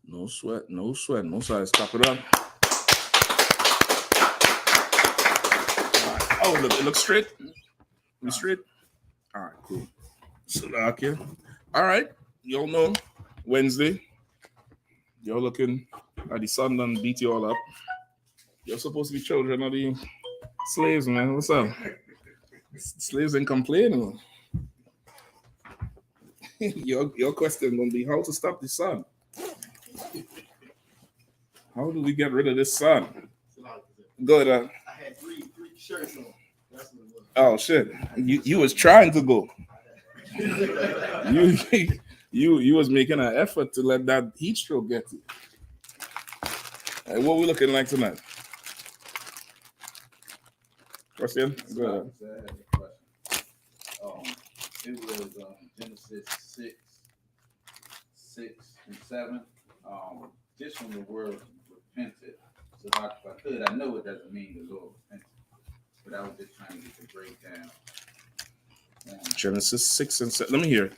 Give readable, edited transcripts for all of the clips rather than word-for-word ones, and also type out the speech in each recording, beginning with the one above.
No sweat, no sweat, no sweat. Stop it up. Right. Oh, look, it looks straight. Look straight. All right, cool. So, okay. All right. Y'all know Wednesday. Y'all looking at the sun done beat you all up. You're supposed to be children of the slaves, man. What's up? Slaves ain't complaining. your question gonna be how to stop the sun. How do we get rid of this sun? Go ahead. I had three shirts on. That's what it was. Oh shit! You was trying to go. you was making an effort to let that heat stroke get you. Hey, what we looking like tonight? Question? Go ahead. I had a question. It was Genesis 6 and 7. Just from the word repented. So if I could, I know it doesn't mean the Lord repented, but I was just trying to get the breakdown. Genesis 6 and 7. Let me hear.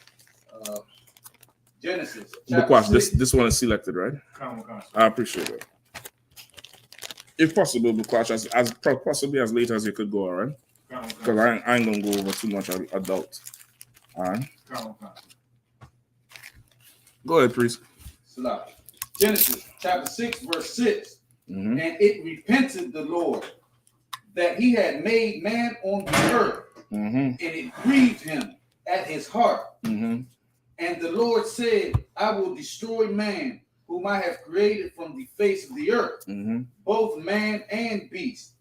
Genesis. Watch this one is selected, right? I appreciate it. If possible, Bukwash, as possibly as late as you could go, all right? Because I ain't gonna go over too much adult. All right. Go ahead, please. Genesis chapter 6, verse 6. Mm-hmm. And it repented the Lord that he had made man on the earth, mm-hmm. and it grieved him at his heart. Mm-hmm. And the Lord said, I will destroy man, whom I have created from the face of the earth, mm-hmm. both man and beast,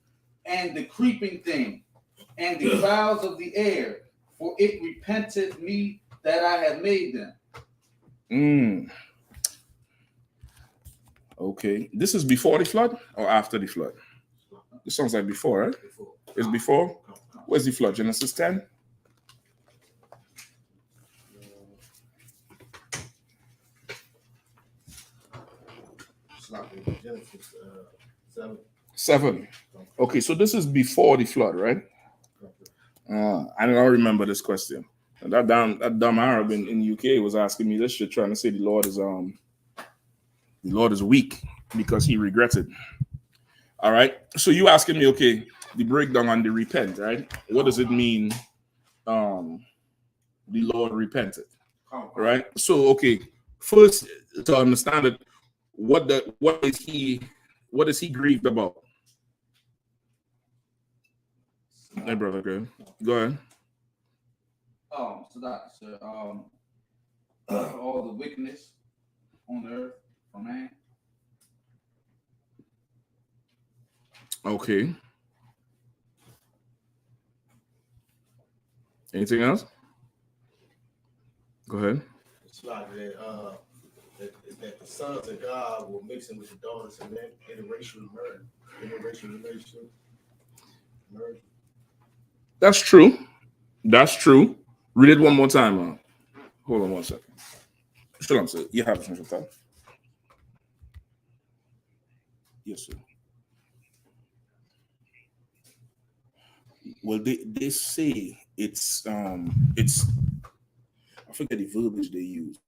and the creeping thing, and the fowls of the air, for it repented me that I have made them. Okay. This is before the flood or after the flood? This sounds like before, right? Before. It's before? Where's the flood? Genesis 10? Genesis 7. 7. Okay, so this is before the flood, right? I don't remember this question. And that dumb Arab in UK was asking me this shit, trying to say the Lord is weak because he regretted. All right. So you asking me, okay, the breakdown on the repent, right? What does it mean? The Lord repented, right? So okay, first to understand it, what is he grieved about? Hey, brother, go ahead. All the wickedness on earth for man. Okay. Anything else? Go ahead. It's like that the sons of God were mixing with the daughters and then interracial relationship. That's true. That's true. Read it one more time. Hold on one second. Shalom, sir. You have some time. Yes, sir. Well, they say it's I forget the verbiage they use.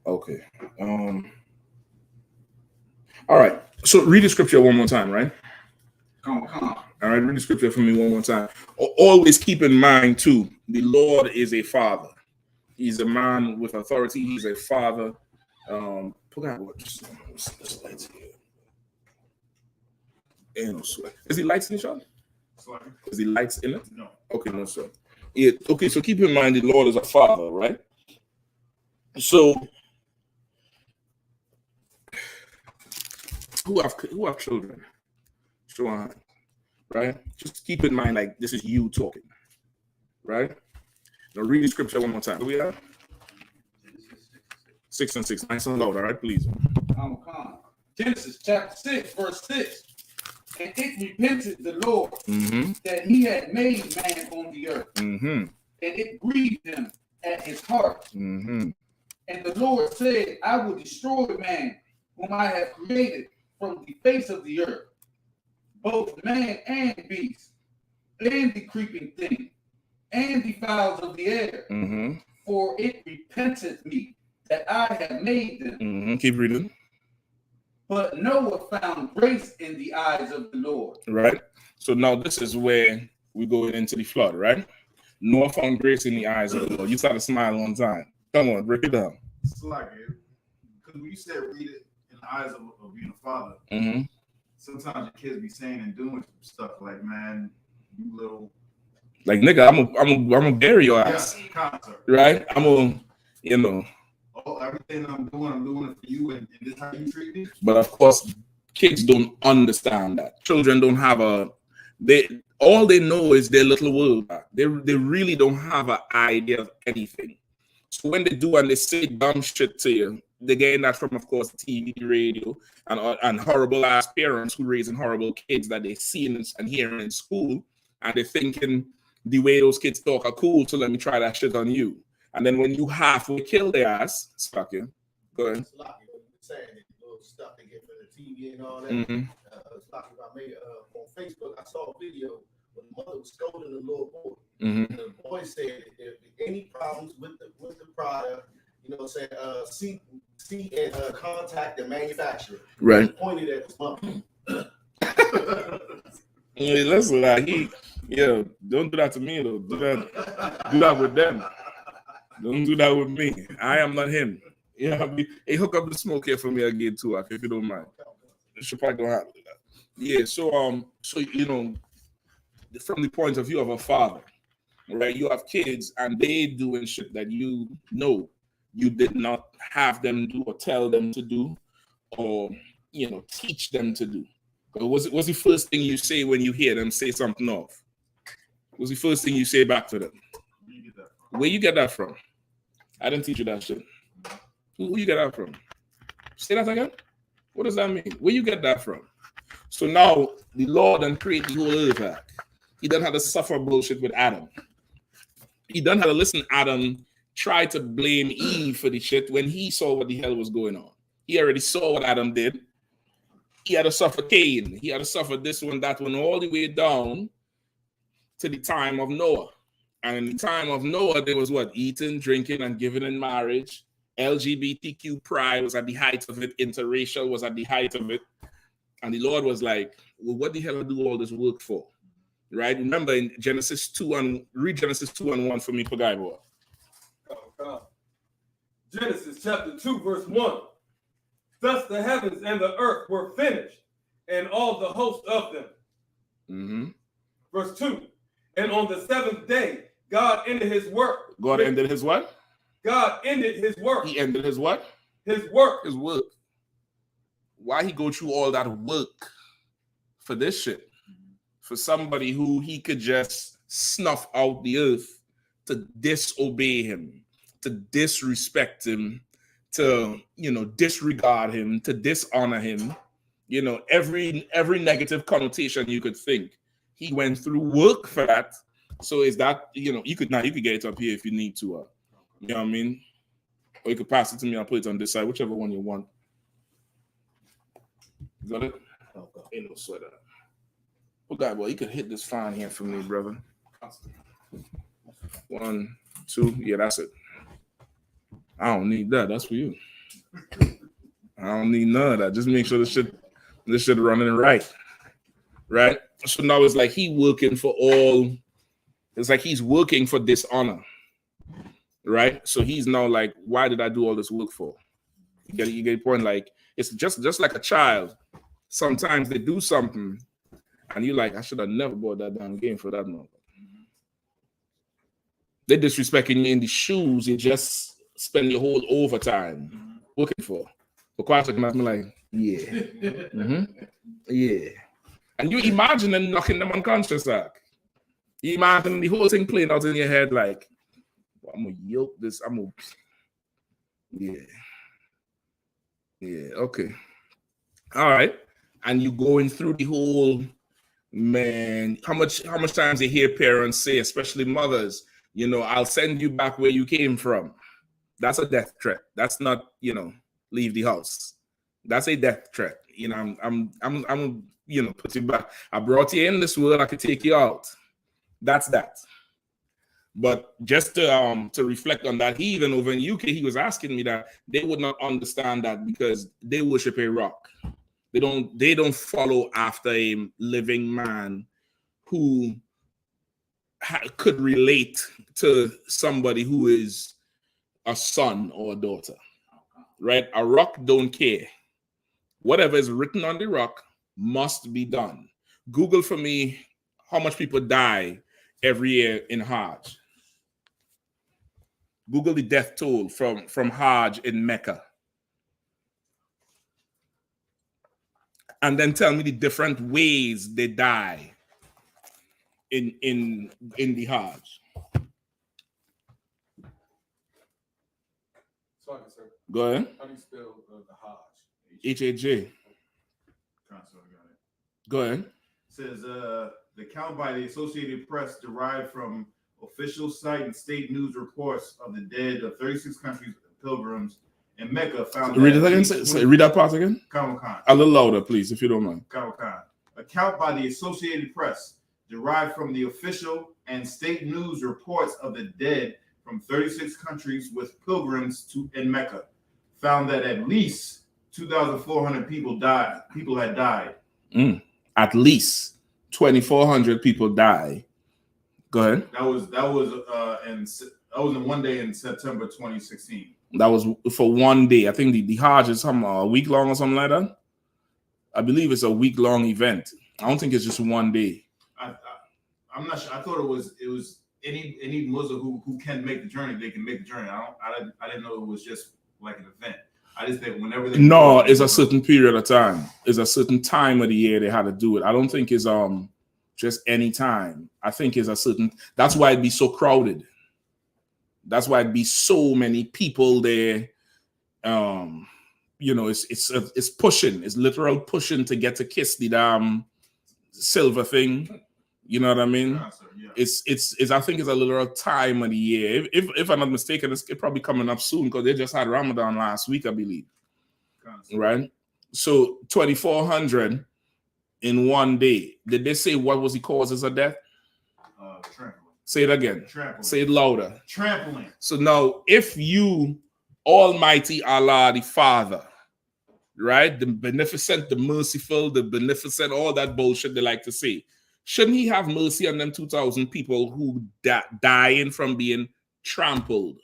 Okay. All right. So read the scripture one more time, right? Come. All right, read the scripture for me one more time. Always keep in mind, too, the Lord is a father. He's a man with authority. He's a father. Forgot what this lights here. And sweat. Is he lights in the shot? Is he lights in it? No. Okay, no, sir. Yeah, okay, so keep in mind the Lord is a father, right? So who have children? Show on, right? Just keep in mind, like, this is you talking, right? Now read the scripture one more time. Where we are? 6 and 6. Nice and loud, all right, please. Come. Genesis chapter 6, verse 6. And it repented the Lord that he had made man on the earth. And it grieved him at his heart. And the Lord said, I will destroy man whom I have created from the face of the earth, both man and beast, and the creeping thing, and the fowls of the air. For it repenteth me that I have made them. Keep reading. But Noah found grace in the eyes of the Lord. Right. So now this is where we go into the flood, right? Noah found grace in the eyes of the Lord. You start to smile one time. Come on, break it down. It's like it. Because when you said read it in the eyes of being a father, sometimes your kids be saying and doing stuff like, man, you little. Like, nigga, I'm gonna bury your ass. Yeah, right? I'm gonna, you know. Oh, everything I'm doing it for you, and this how you treat me. But of course, kids don't understand that. Children don't have all they know is their little world. They really don't have an idea of anything. So when they do and they say dumb shit to you, they're getting that from, of course, TV, radio, and horrible ass parents who raising horrible kids that they see and hearing in school, and they're thinking the way those kids talk are cool, so let me try that shit on you. And then when you halfway kill their ass, fuck you. Go ahead. It's like saying the little stuff they get from the TV and all that. It's like I made on Facebook, I saw a video when the mother was scolding the little boy. And the boy said, if any problems with the product, you know, say see and contact the manufacturer. Right. He pointed at his mom. Yeah, listen, like don't do that to me though. Do that with them. Don't do that with me. I am not him. You know, hey, hook up the smoke here for me again too, if you don't mind. Should probably don't have that. Yeah, so you know, from the point of view of a father, right? You have kids and they doing shit that you know you did not have them do or tell them to do, or you know, teach them to do. What's the first thing you say when you hear them say something off? What's the first thing you say back to them? Where you get that from? I didn't teach you that shit. Who you get that from? Say that again? What does that mean? Where you get that from? So now the Lord done create the whole earth back. He done had to suffer bullshit with Adam. He done had to listen Adam try to blame Eve for the shit when he saw what the hell was going on. He already saw what Adam did. He had to suffer Cain. He had to suffer this one, that one, all the way down to the time of Noah. And in the time of Noah, there was what? Eating, drinking, and giving in marriage. LGBTQ pride was at the height of it. Interracial was at the height of it. And the Lord was like, well, what the hell I do all this work for? Right? Remember in Genesis 2 and read Genesis 2 and 1 for me, Pagai boy. Genesis chapter 2, verse 1. Thus the heavens and the earth were finished, and all the host of them. Verse 2. And on the seventh day, God ended his work. God ended his what? God ended his work. He ended his what? His work. His work. Why he go through all that work for this shit? For somebody who he could just snuff out the earth to disobey him, to disrespect him, to, you know, disregard him, to dishonor him, you know, every negative connotation you could think. He went through work for that. So is that, you know, you could get it up here if you need to. You know what I mean? Or you could pass it to me, I'll put it on this side, whichever one you want. Got it? Ain't no sweater. Oh God, boy, you could hit this fine here for me, brother. 1, 2, yeah, that's it. I don't need that. That's for you. I don't need none of that. Just make sure this shit running right. So now it's like it's like he's working for dishonor. Right? So he's now like, why did I do all this work for? You get the point? Like, it's just like a child. Sometimes they do something and you're like, I should have never bought that damn game for that month. They disrespecting you in the shoes you just spend your whole overtime working for. But quite a I'm like, yeah. Yeah. And you imagine them knocking them unconscious out. You imagine the whole thing playing out in your head like, I'm gonna yoke this. Yeah, okay, all right. And you going through the whole, man. How much times you hear parents say, especially mothers, I'll send you back where you came from. That's a death threat. That's not, leave the house. That's a death threat. I'm put you back. I brought you in this world. I could take you out. That's that. But just to reflect on that, he even over in UK, he was asking me that they would not understand that because they worship a rock. They don't follow after a living man who could relate to somebody who is a son or a daughter, right? A rock don't care. Whatever is written on the rock must be done. Google for me how much people die every year in Hajj. Google the death toll from Hajj in Mecca. And then tell me the different ways they die in the Hajj. Sorry, sir. Go ahead. How do you spell the Hajj? H-A-J. Go ahead. It says the count by the Associated Press derived from official site and state news reports of the dead of 36 countries pilgrims in Mecca found. Read it again. Read that part again. A little louder, please, if you don't mind. A count by the Associated Press derived from the official and state news reports of the dead from 36 countries with pilgrims in Mecca found that at least 2,400 people had died. At least 2,400 people died. Go ahead. That was in one day in September 2016. That was for one day. I think the Hajj is a week long or something like that. I believe it's a week long event. I don't think it's just one day. I'm not sure. I thought it was any Muslim who can make the journey, they can make the journey. I didn't know it was just like an event. I just think whenever they it's a certain period of time. It's a certain time of the year they had to do it. I don't think it's just any time. I think it's a certain. That's why it'd be so crowded. That's why it'd be so many people there. It's pushing. It's literal pushing to get to kiss the damn silver thing. You know what I mean? Yeah. It's I think it's a literal time of the year. If I'm not mistaken, it's probably coming up soon because they just had Ramadan last week, I believe. Right? So 2,400 in one day. Did they say what was the causes of death? Trampling. Say it again. Trampling. Say it louder. Trampling. So now, if you, Almighty Allah, the Father, right, the beneficent, the merciful, the beneficent, all that bullshit they like to say, shouldn't he have mercy on them 2,000 people who dying from being trampled?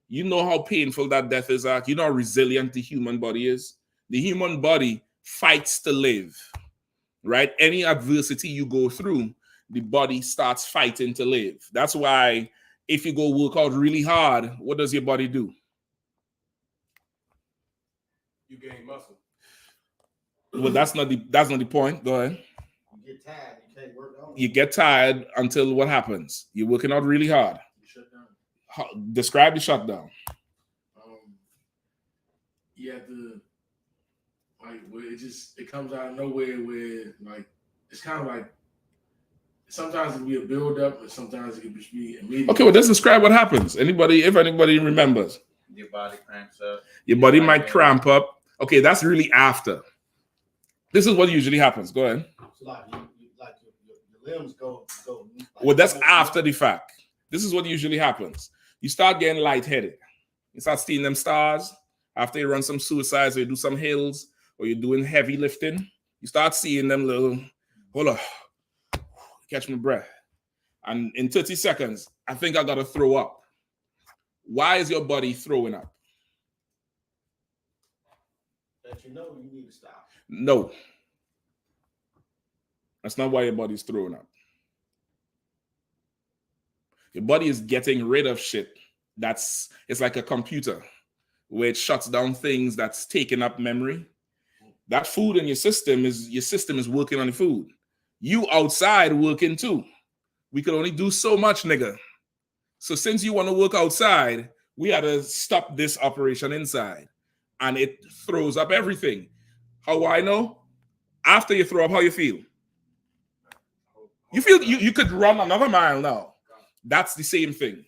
You know how painful that death is. You know how resilient the human body is. The human body fights to live, right? Any adversity you go through, the body starts fighting to live. That's why if you go work out really hard, what does your body do? You gain muscle. Well, that's not the point. Go ahead. You get tired. You can't work on. You get tired until what happens? You're working out really hard. You shut down. Describe the shutdown. You have to, like, where it comes out of nowhere, where, like, it's kind of like, sometimes it can be a build up, and sometimes it can just be immediate. Okay, well, let's describe what happens. If anybody remembers. Your body cramps up. Your body might cramp up. Okay, that's really after. This is what usually happens. Go ahead. So like your limbs go. Like, Well, that's after the fact. This is what usually happens. You start getting lightheaded. You start seeing them stars, after you run some suicides or you do some hills or you're doing heavy lifting, you start seeing them little, hold on, catch my breath. And in 30 seconds, I think I got to throw up. Why is your body throwing up? That you know you need to stop. No. That's not why your body's throwing up. Your body is getting rid of shit. It's like a computer where it shuts down things that's taking up memory. That food in your system is working on the food. You outside working too. We could only do so much, nigga. So since you want to work outside, we had to stop this operation inside. And it throws up everything. How do I know? After you throw up, how you feel? You feel you could run another mile now. That's the same thing.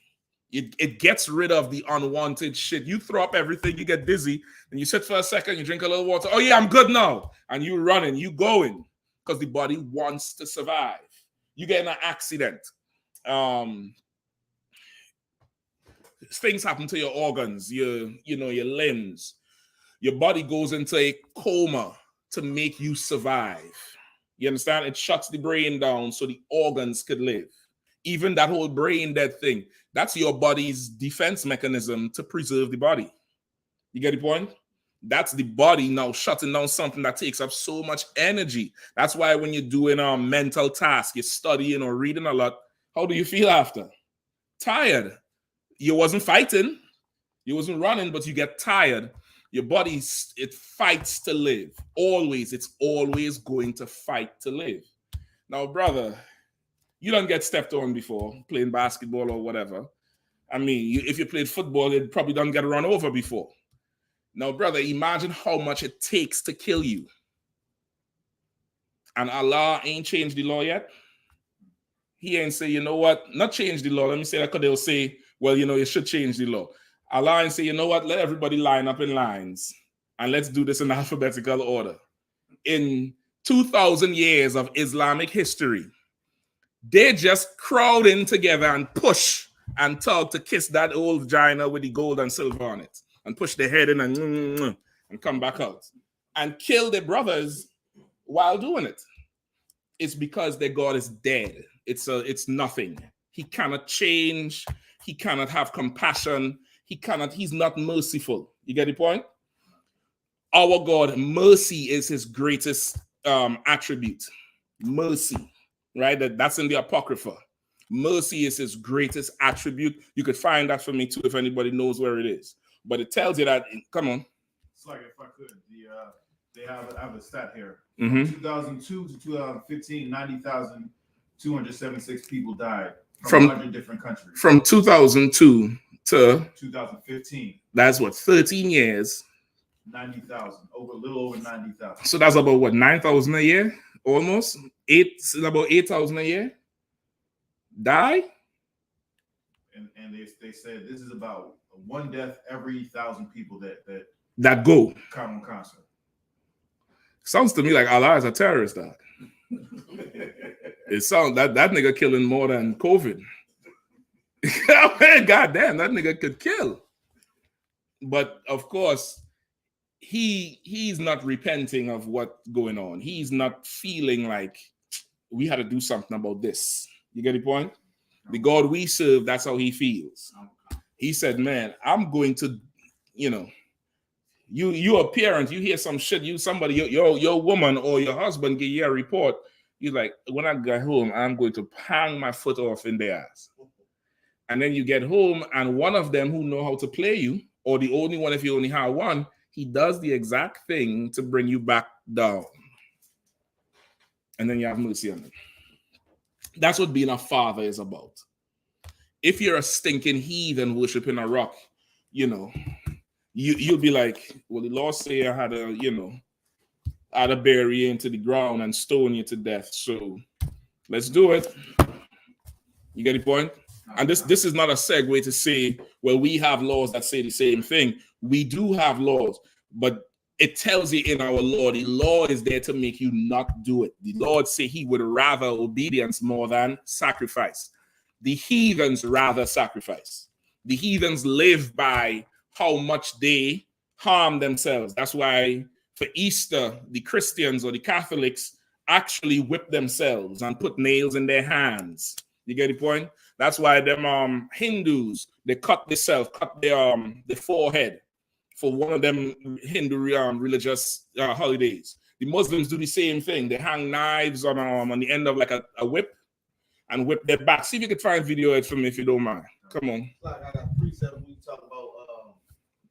It gets rid of the unwanted shit. You throw up everything, you get dizzy, and you sit for a second, you drink a little water. Oh yeah, I'm good now. And you running, you going. Because the body wants to survive. You get in an accident. Things happen to your organs, your limbs. Your body goes into a coma to make you survive. You understand? It shuts the brain down so the organs could live. Even that whole brain dead thing, that's your body's defense mechanism to preserve the body. You get the point? That's the body now shutting down something that takes up so much energy. That's why when you're doing a mental task, you're studying or reading a lot, how do you feel after? Tired. You wasn't fighting, you wasn't running, but you get tired. Your body, it fights to live. Always, it's always going to fight to live. Now, brother, you don't get stepped on before playing basketball or whatever. I mean, if you played football, you probably don't get run over before. Now, brother, imagine how much it takes to kill you. And Allah ain't changed the law yet. He ain't say, you know what, not change the law. Let me say that because they'll say, well, you should change the law. Allah and say, you know what, let everybody line up in lines and let's do this in alphabetical order. In 2,000 years of Islamic history, they just crowd in together and push and talk to kiss that old vagina with the gold and silver on it and push their head in and come back out and kill their brothers while doing it. It's because their God is dead. It's nothing. He cannot change. He cannot have compassion. He's not merciful. You get the point? Our God, mercy is his greatest attribute. Mercy, right? That's in the Apocrypha. Mercy is his greatest attribute. You could find that for me too if anybody knows where it is. But it tells you that, come on. It's like, if I could, I have a stat here. Mm-hmm. 2002 to 2015, 90,276 people died from 100 different countries. From 2002 to 2015. That's what, 13 years. 90,000, a little over 90,000. So that's about what, 9,000 a year? Almost? About 8,000 a year? Die? And they said this is about one death every 1,000 people that go. Come on concert. Sounds to me like Allah is a terrorist, dog. It sounds that nigga killing more than COVID. God damn, that nigga could kill. But of course, he's not repenting of what's going on. He's not feeling like we had to do something about this. You get the point? The God we serve, that's how he feels. He said, man, I'm going to, you're a parent, you hear some shit, your woman or your husband give you a report. You're like, when I get home, I'm going to hang my foot off in their ass. And then you get home and one of them who know how to play you, or the only one if you only have one, he does the exact thing to bring you back down. And then you have mercy on them. That's what being a father is about. If you're a stinking heathen worshiping a rock, you'll be like, well, the Lord say I had to bury you into the ground and stone you to death. So let's do it. You get the point? And this is not a segue to say, well, we have laws that say the same thing. We do have laws, but it tells you in our law, the law is there to make you not do it. The Lord say he would rather obedience more than sacrifice. The heathens rather sacrifice. The heathens live by how much they harm themselves. That's why for Easter, the Christians or the Catholics actually whip themselves and put nails in their hands. You get the point? That's why them Hindus, they cut themselves, cut their forehead for one of them Hindu religious holidays. The Muslims do the same thing. They hang knives on the end of like a whip and whip their back. See if you can find video it for me if you don't mind. Come on. Like I got precept when you talk about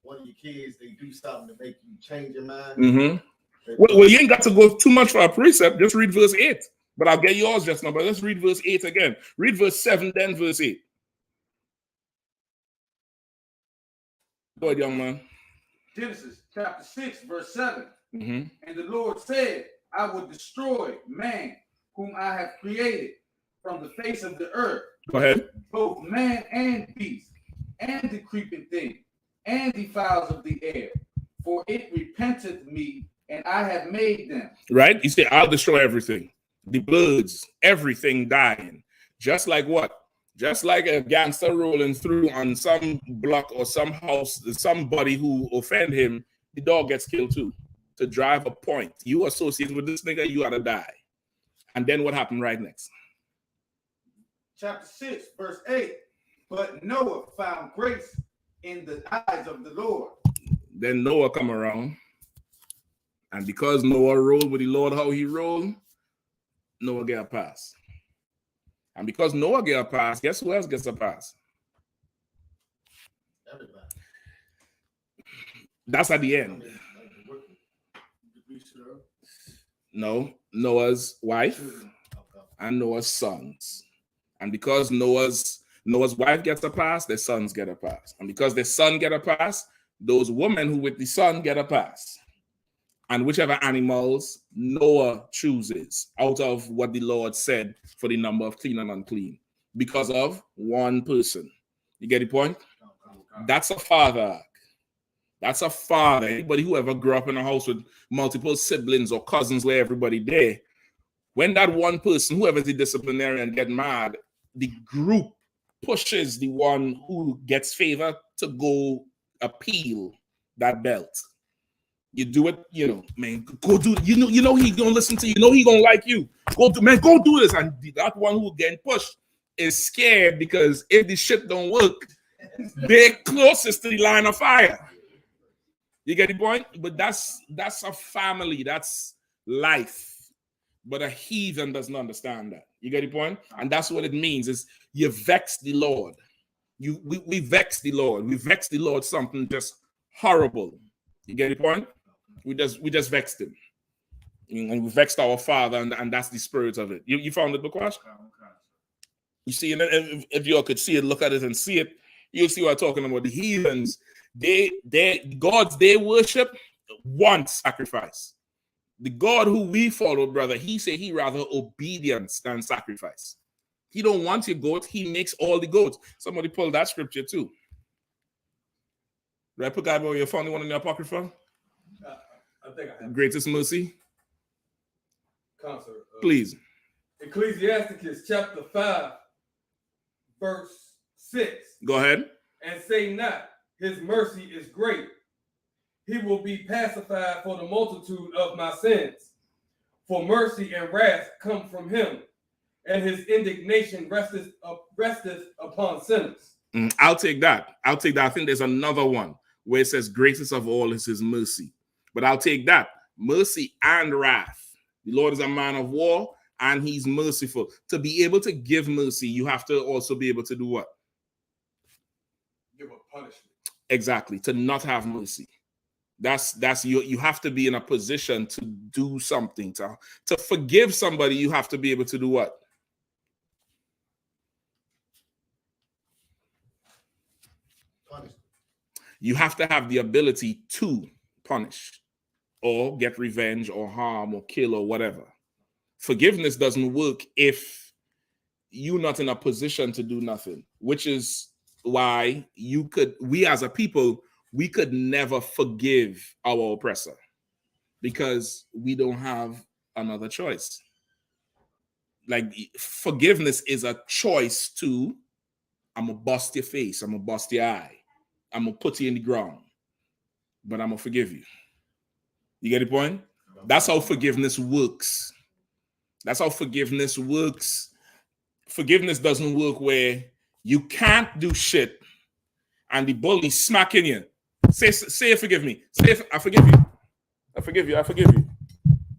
one of your kids, they do something to make you change your mind. Mm-hmm. Well, you ain't got to go too much for a precept. Just read verse 8. But I'll get yours just now. But let's read verse 8 again. Read verse 7, then verse 8. Go ahead, young man. Genesis chapter 6, verse 7. Mm-hmm. And the Lord said, I will destroy man whom I have created from the face of the earth. Go ahead. Both man and beast, and the creeping thing, and the fowls of the air. For it repenteth me, and I have made them. Right? You say, I'll destroy everything. The birds, everything dying. Just like what? Just like a gangster rolling through on some block or some house, somebody who offend him, the dog gets killed too. To drive a point. You associate with this nigga, you gotta die. And then what happened right next? Chapter 6, verse 8. But Noah found grace in the eyes of the Lord. Then Noah come around. And because Noah rolled with the Lord how he rolled, Noah get a pass. And because Noah get a pass, guess who else gets a pass? Everybody. That's at the end. No, Noah's wife and Noah's sons. And because Noah's wife gets a pass, their sons get a pass. And because their son get a pass, those women who with the son get a pass. And whichever animals Noah chooses out of what the Lord said for the number of clean and unclean. Because of one person. You get the point? That's a father. That's a father. Anybody who ever grew up in a house with multiple siblings or cousins where everybody there, when that one person, whoever's the disciplinarian, get mad, the group pushes the one who gets favor to go appeal that belt. You do it, man, go do it. You know he gonna listen to you. You know he gonna like you. Go do this. And that one who getting pushed is scared because if the shit don't work, they're closest to the line of fire. You get the point? But that's a family. That's life. But a heathen doesn't understand that. You get the point? And that's what it means is you vex the Lord. We vex the Lord. We vex the Lord something just horrible. You get the point? We just vexed him. And we vexed our father, and that's the spirit of it. You found it, Bakwash? You see, and if you all could see it, look at it and see it, you'll see what I'm talking about. The heathens, gods they worship want sacrifice. The God who we follow, brother, he said he rather obedience than sacrifice. He don't want your goat. He makes all the goats. Somebody pull that scripture too. Right, put guy boy, you found the one in the Apocrypha? I think I have. Greatest mercy. Concert. Please. Ecclesiasticus chapter 5, verse 6. Go ahead. And say not, his mercy is great. He will be pacified for the multitude of my sins. For mercy and wrath come from him, and his indignation resteth upon sinners. I'll take that. I think there's another one where it says greatest of all is his mercy. But I'll take that. Mercy and wrath. The Lord is a man of war, and he's merciful. To be able to give mercy, you have to also be able to do what? Give a punishment. Exactly. To not have mercy. That's you have to be in a position to do something. To forgive somebody, you have to be able to do what? Punish. You have to have the ability to punish or get revenge or harm or kill or whatever. Forgiveness doesn't work if you're not in a position to do nothing, which is why we as a people, we could never forgive our oppressor because we don't have another choice. Like forgiveness is a choice to, I'm gonna bust your face, I'm gonna bust your eye, I'm gonna put you in the ground. but I'm gonna forgive you. You get the point? That's how forgiveness works. That's how forgiveness works. Forgiveness doesn't work where you can't do shit and the bully's smacking you. Say forgive me. Say I forgive you. I forgive you. I forgive you.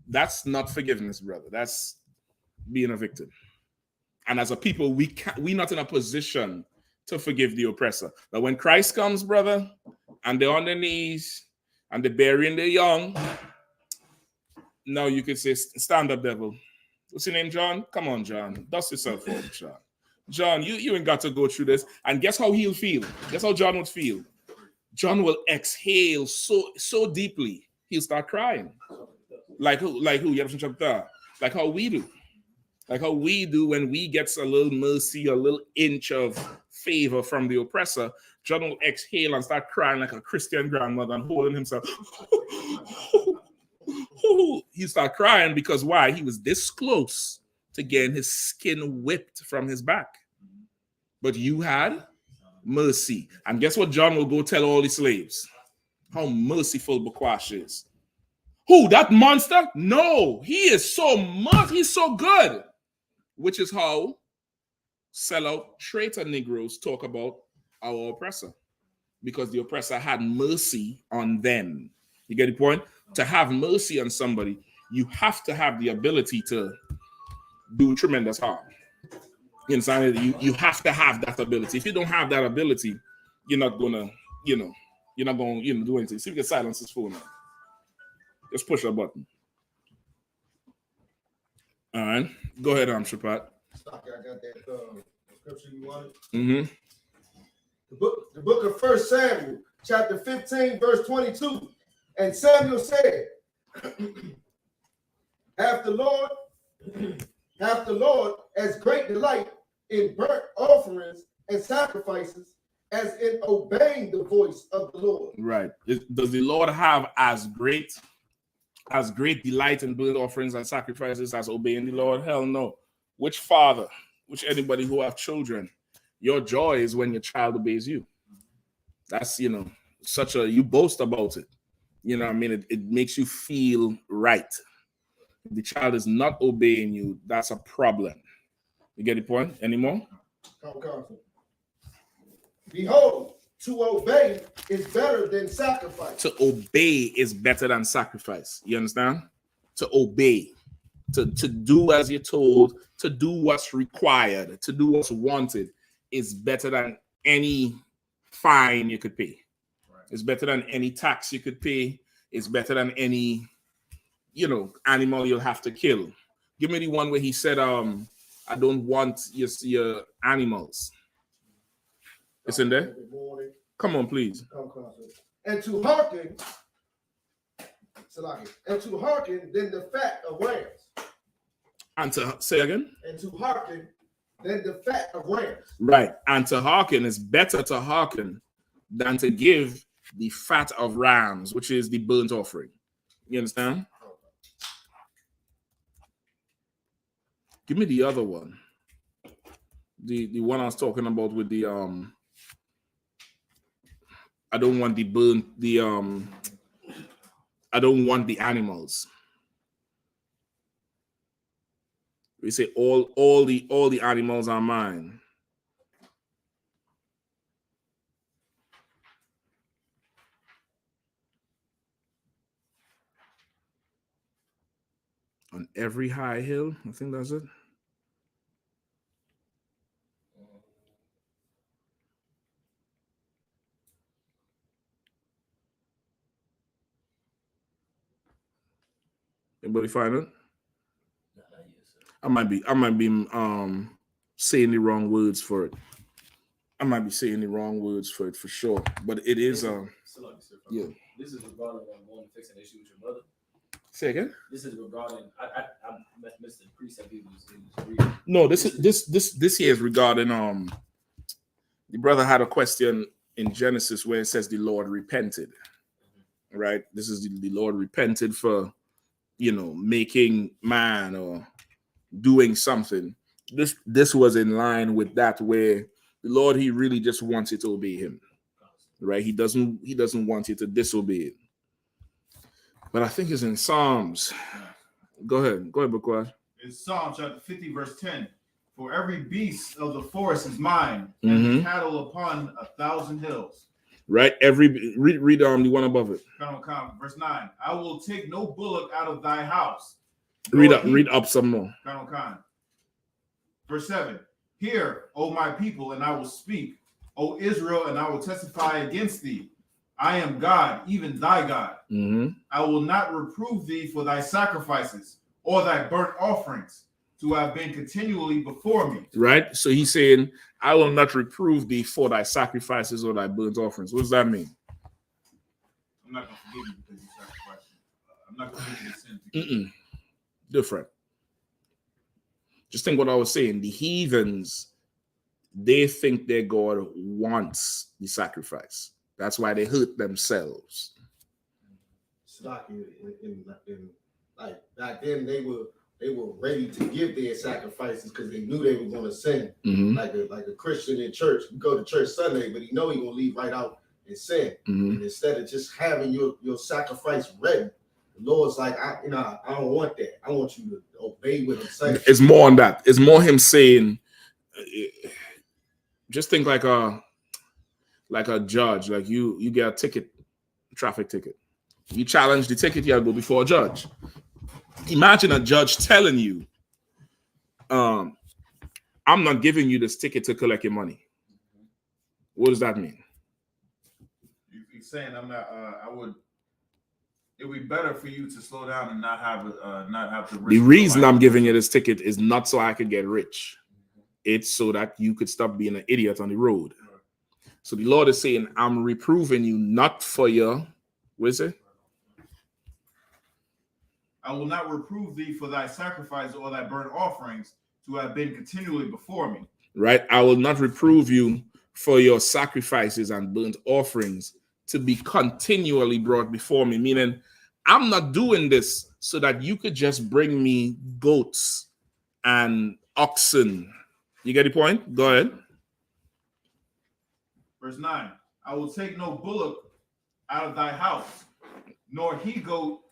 That's not forgiveness, brother. That's being a victim. And as a people, we're not in a position to forgive the oppressor. But when Christ comes, brother, and they're on their knees and they're burying their young, now you could say, stand up, devil. What's your name, John? Come on, John. Dust yourself off, John. John, you ain't got to go through this. And guess how he'll feel? Guess how John would feel? John will exhale so deeply, he'll start crying. Like who? Like how we do. Like how we do when we get a little mercy, a little inch of favor from the oppressor. John will exhale and start crying like a Christian grandmother and holding himself. He start crying because why? He was this close to getting his skin whipped from his back. But you had mercy. And guess what John will go tell all the slaves? How merciful Bukwash is. Who? That monster? No, he is so much. He's so good. Which is how sellout traitor Negroes talk about our oppressor. Because the oppressor had mercy on them. You get the point? To have mercy on somebody, you have to have the ability to do tremendous harm. You understand? You have to have that ability. If you don't have that ability, you're not gonna, you're not gonna, do anything. See if you can silence his phone now. Just push a button. All right. Go ahead, Shapat. I got that scripture you wanted. Mm-hmm. The book of 1 Samuel, chapter 15, verse 22. And Samuel said, hath the Lord as great delight in burnt offerings and sacrifices as in obeying the voice of the Lord. Right. Does the Lord have as great delight in burnt offerings and sacrifices as obeying the Lord? Hell no. Which father, which anybody who have children, your joy is when your child obeys you. That's, you boast about it. You know what I mean? It makes you feel right. If the child is not obeying you, that's a problem. You get the point? Any more? Behold, to obey is better than sacrifice. To obey is better than sacrifice. You understand? To obey. To do as you're told, to do what's required, to do what's wanted is better than any fine you could pay. It's better than any tax you could pay. It's better than any, animal you'll have to kill. Give me the one where he said, I don't want your animals. It's in there? Come on, please. And to hearken, then the fat of rams. And to say again? And to hearken, then the fat of rams. Right. And to hearken is better to hearken than to give the fat of rams, which is the burnt offering. You understand? Give me the other one. The one I was talking about with the I don't want I don't want the animals. We say all the animals are mine. On every high hill, I think that's it. Anybody find it? I might be saying the wrong words for it. I might be saying the wrong words for it for sure. But it is yeah. This is regarding going to fix an issue with your mother. Say again? This is regarding I missed the precept he was reading. No, this here is regarding the brother had a question in Genesis where it says the Lord repented. Right? This is the Lord repented for making man or doing something. This was in line with that where the Lord, he really just wanted to obey him. right? He doesn't want you to disobey it. But I think it's in Psalms. Go ahead, Bukwaj. It's Psalm chapter 50, verse 10. For every beast of the forest is mine, and the cattle upon 1,000 hills. Right? Read the one above it. Verse 9. I will take no bullock out of thy house. Read up some more. Verse 7. Hear, O my people, and I will speak. O Israel, and I will testify against thee. I am God, even thy God. I will not reprove thee for thy sacrifices or thy burnt offerings to have been continually before me. Right? So he's saying, I will not reprove thee for thy sacrifices or thy burnt offerings. What does that mean? I'm not going to forgive you because you sacrificed. I'm not going to forgive you the sin. Different. Just think what I was saying. The heathens, they think their God wants the sacrifice. That's why they hurt themselves. It's like like back then they were ready to give their sacrifices because they knew they were going to sin. Like a Christian in church, you go to church Sunday, but he know he gonna leave right out and sin. And instead of just having your sacrifice ready, the Lord's like, I don't want that. I want you to obey what I'm saying. It's more on that. It's more him saying, just think like a judge. Like you get a ticket, traffic ticket. You challenge the ticket, you have to go before a judge. Imagine a judge telling you, I'm not giving you this ticket to collect your money. What does that mean? You're saying I'm not. It would be better for you to slow down and not have to. The reason I'm giving you this ticket is not so I could get rich. It's so that you could stop being an idiot on the road. So the Lord is saying, I'm reproving you not for your, what is it? I will not reprove thee for thy sacrifice or thy burnt offerings to have been continually before me. Right? I will not reprove you for your sacrifices and burnt offerings to be continually brought before me. Meaning, I'm not doing this so that you could just bring me goats and oxen. You get the point? Go ahead. Verse 9. I will take no bullock out of thy house, nor he goats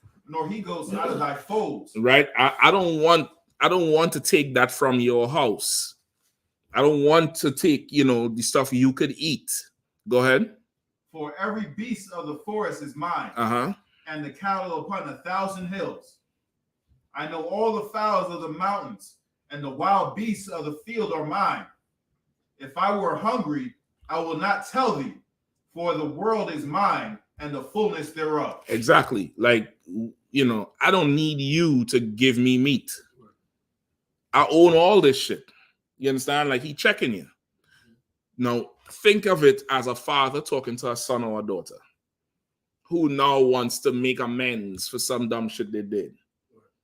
out of thy folds. Right? I don't want to take that from your house. I don't want to take, the stuff you could eat. Go ahead. For every beast of the forest is mine, and the cattle upon 1,000 hills. I know all the fowls of the mountains, and the wild beasts of the field are mine. If I were hungry, I will not tell thee, for the world is mine, and the fullness thereof. Exactly. Like, I don't need you to give me meat. I own all this shit. You understand? Like, he checking you. Now, think of it as a father talking to a son or a daughter who now wants to make amends for some dumb shit they did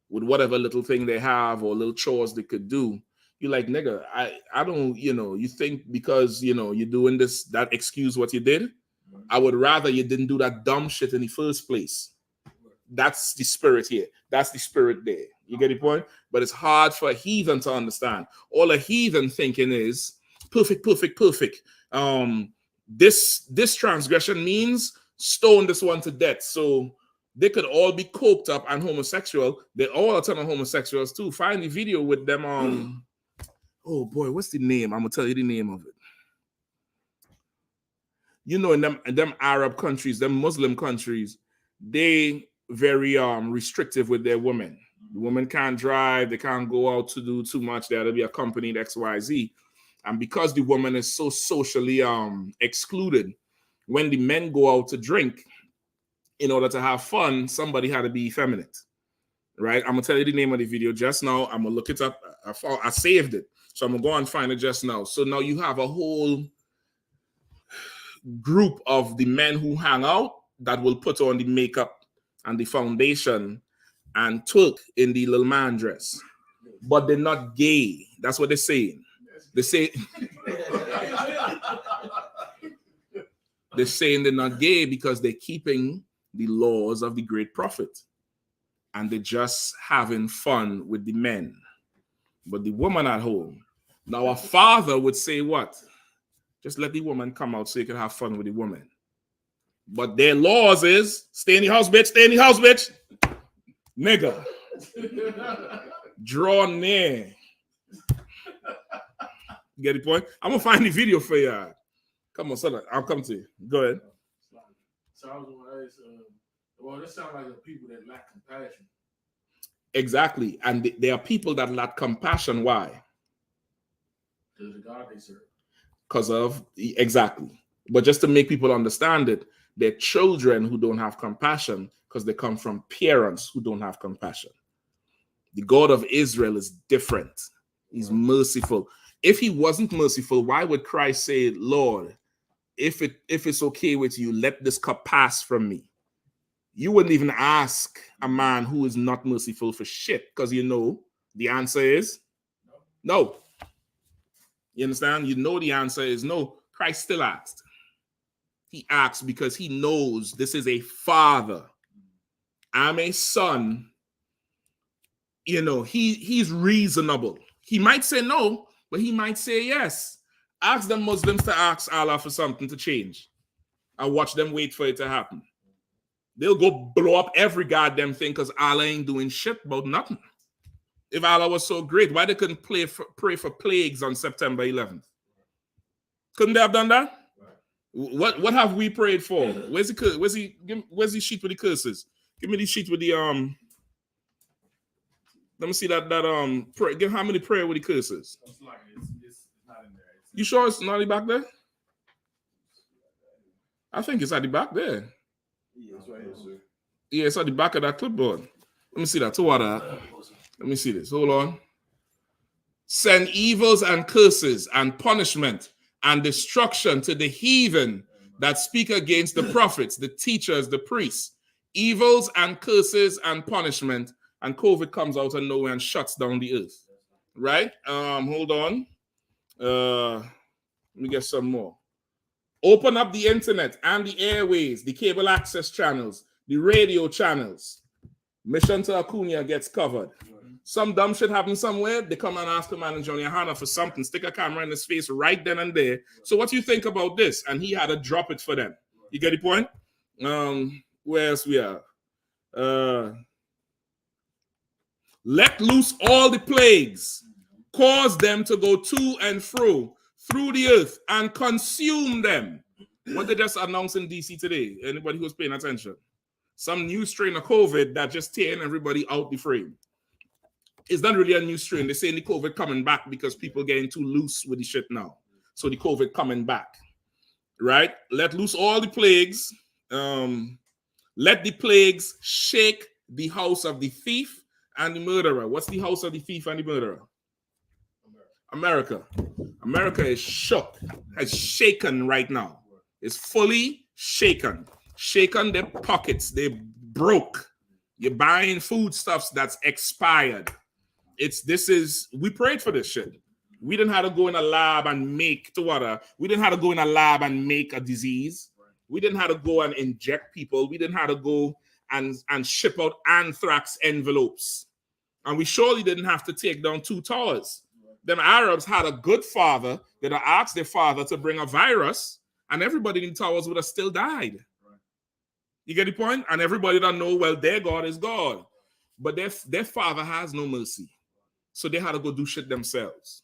with whatever little thing they have or little chores they could do. You're like, nigga, I don't, you think because, you're doing this, that excuse what you did. I would rather you didn't do that dumb shit in the first place. That's the spirit here. That's the spirit there. You get the point? But it's hard for a heathen to understand. All a heathen thinking is perfect. This transgression means stone this one to death. So they could all be coked up and homosexual. They all are turning homosexuals too. Find the video with them. Oh boy, what's the name? I'm gonna tell you the name of it. In them Arab countries, them Muslim countries, they very restrictive with their women. The women can't drive, they can't go out to do too much. They have to be accompanied XYZ. And because the woman is so socially excluded, when the men go out to drink, in order to have fun, somebody had to be effeminate. Right? I'm gonna tell you the name of the video just now. I'm gonna look it up. I saved it. So I'm gonna go and find it just now. So now you have a whole group of the men who hang out that will put on the makeup and the foundation and twerk in the little man dress. But they're not gay. That's what they're saying. They say they're saying they're not gay because they're keeping the laws of the great prophet. And they're just having fun with the men. But the woman at home. Now a father would say what? Just let the woman come out so you can have fun with the woman. But their laws is stay in the house, bitch, stay in the house, bitch. Nigga. Draw near. You get the point? I'm gonna find the video for you. Come on, son. I'll come to you. Go ahead. So I was gonna ask, well, this sounds like the people that lack compassion. Exactly. And there are people that lack compassion. Why? Because the God they serve. Because of, exactly. But just to make people understand it, they're children who don't have compassion because they come from parents who don't have compassion. The God of Israel is different. He's merciful. If he wasn't merciful, why would Christ say, Lord, if it's okay with you, let this cup pass from me? You wouldn't even ask a man who is not merciful for shit, because you know the answer is no. You understand? You know the answer is no. Christ still asked. He asked because he knows this is a father. I'm a son. You know, he's reasonable. He might say no, but he might say yes. Ask the Muslims to ask Allah for something to change and watch them wait for it to happen. They'll go blow up every goddamn thing because Allah ain't doing shit about nothing. If Allah was so great, why they couldn't pray for plagues on September 11th? Couldn't they have done that? Right. What have we prayed for? Where's the sheet with the curses? Give me the sheet with the Let me see that prayer. Give how many prayer with the curses? It's not in there. You sure it's not back there? I think it's at the back there. Yeah, it's right here, sir. Yeah, it's at the back of that clipboard. Let me see that. Let me see this. Hold on. Send evils and curses and punishment and destruction to the heathen that speak against the prophets, the teachers, the priests. Evils and curses and punishment. And COVID comes out of nowhere and shuts down the earth. Right? Hold on. Let me get some more. Open up the internet and the airways, the cable access channels, the radio channels. Mission to Acuna gets covered. Some dumb shit happens somewhere, they come and ask the man and Johnny Yahanna for something, stick a camera in his face right then and there. So what do you think about this? And he had to drop it for them. You get the point? Where else we are? Let loose all the plagues, cause them to go to and fro through the earth and consume them. What they just announced in DC today? Anybody who's paying attention? Some new strain of COVID that just tearing everybody out the frame. It's not really a new strain. They're saying the COVID coming back because people getting too loose with the shit now. So the COVID coming back, right? Let loose all the plagues. Let the plagues shake the house of the thief and the murderer. What's the house of the thief and the murderer? America. America is shook, has shaken right now. It's fully shaken. Shaken their pockets. They broke. You're buying foodstuffs that's expired. We prayed for this shit. We didn't have to go in a lab and make we didn't have to go in a lab and make a disease. We didn't have to go and inject people. We didn't have to go and ship out anthrax envelopes. And we surely didn't have to take down 2 towers. Them Arabs had a good father that asked their father to bring a virus, and everybody in the towers would have still died. You get the point? And everybody don't know, well, their God is God. But their father has no mercy. So they had to go do shit themselves.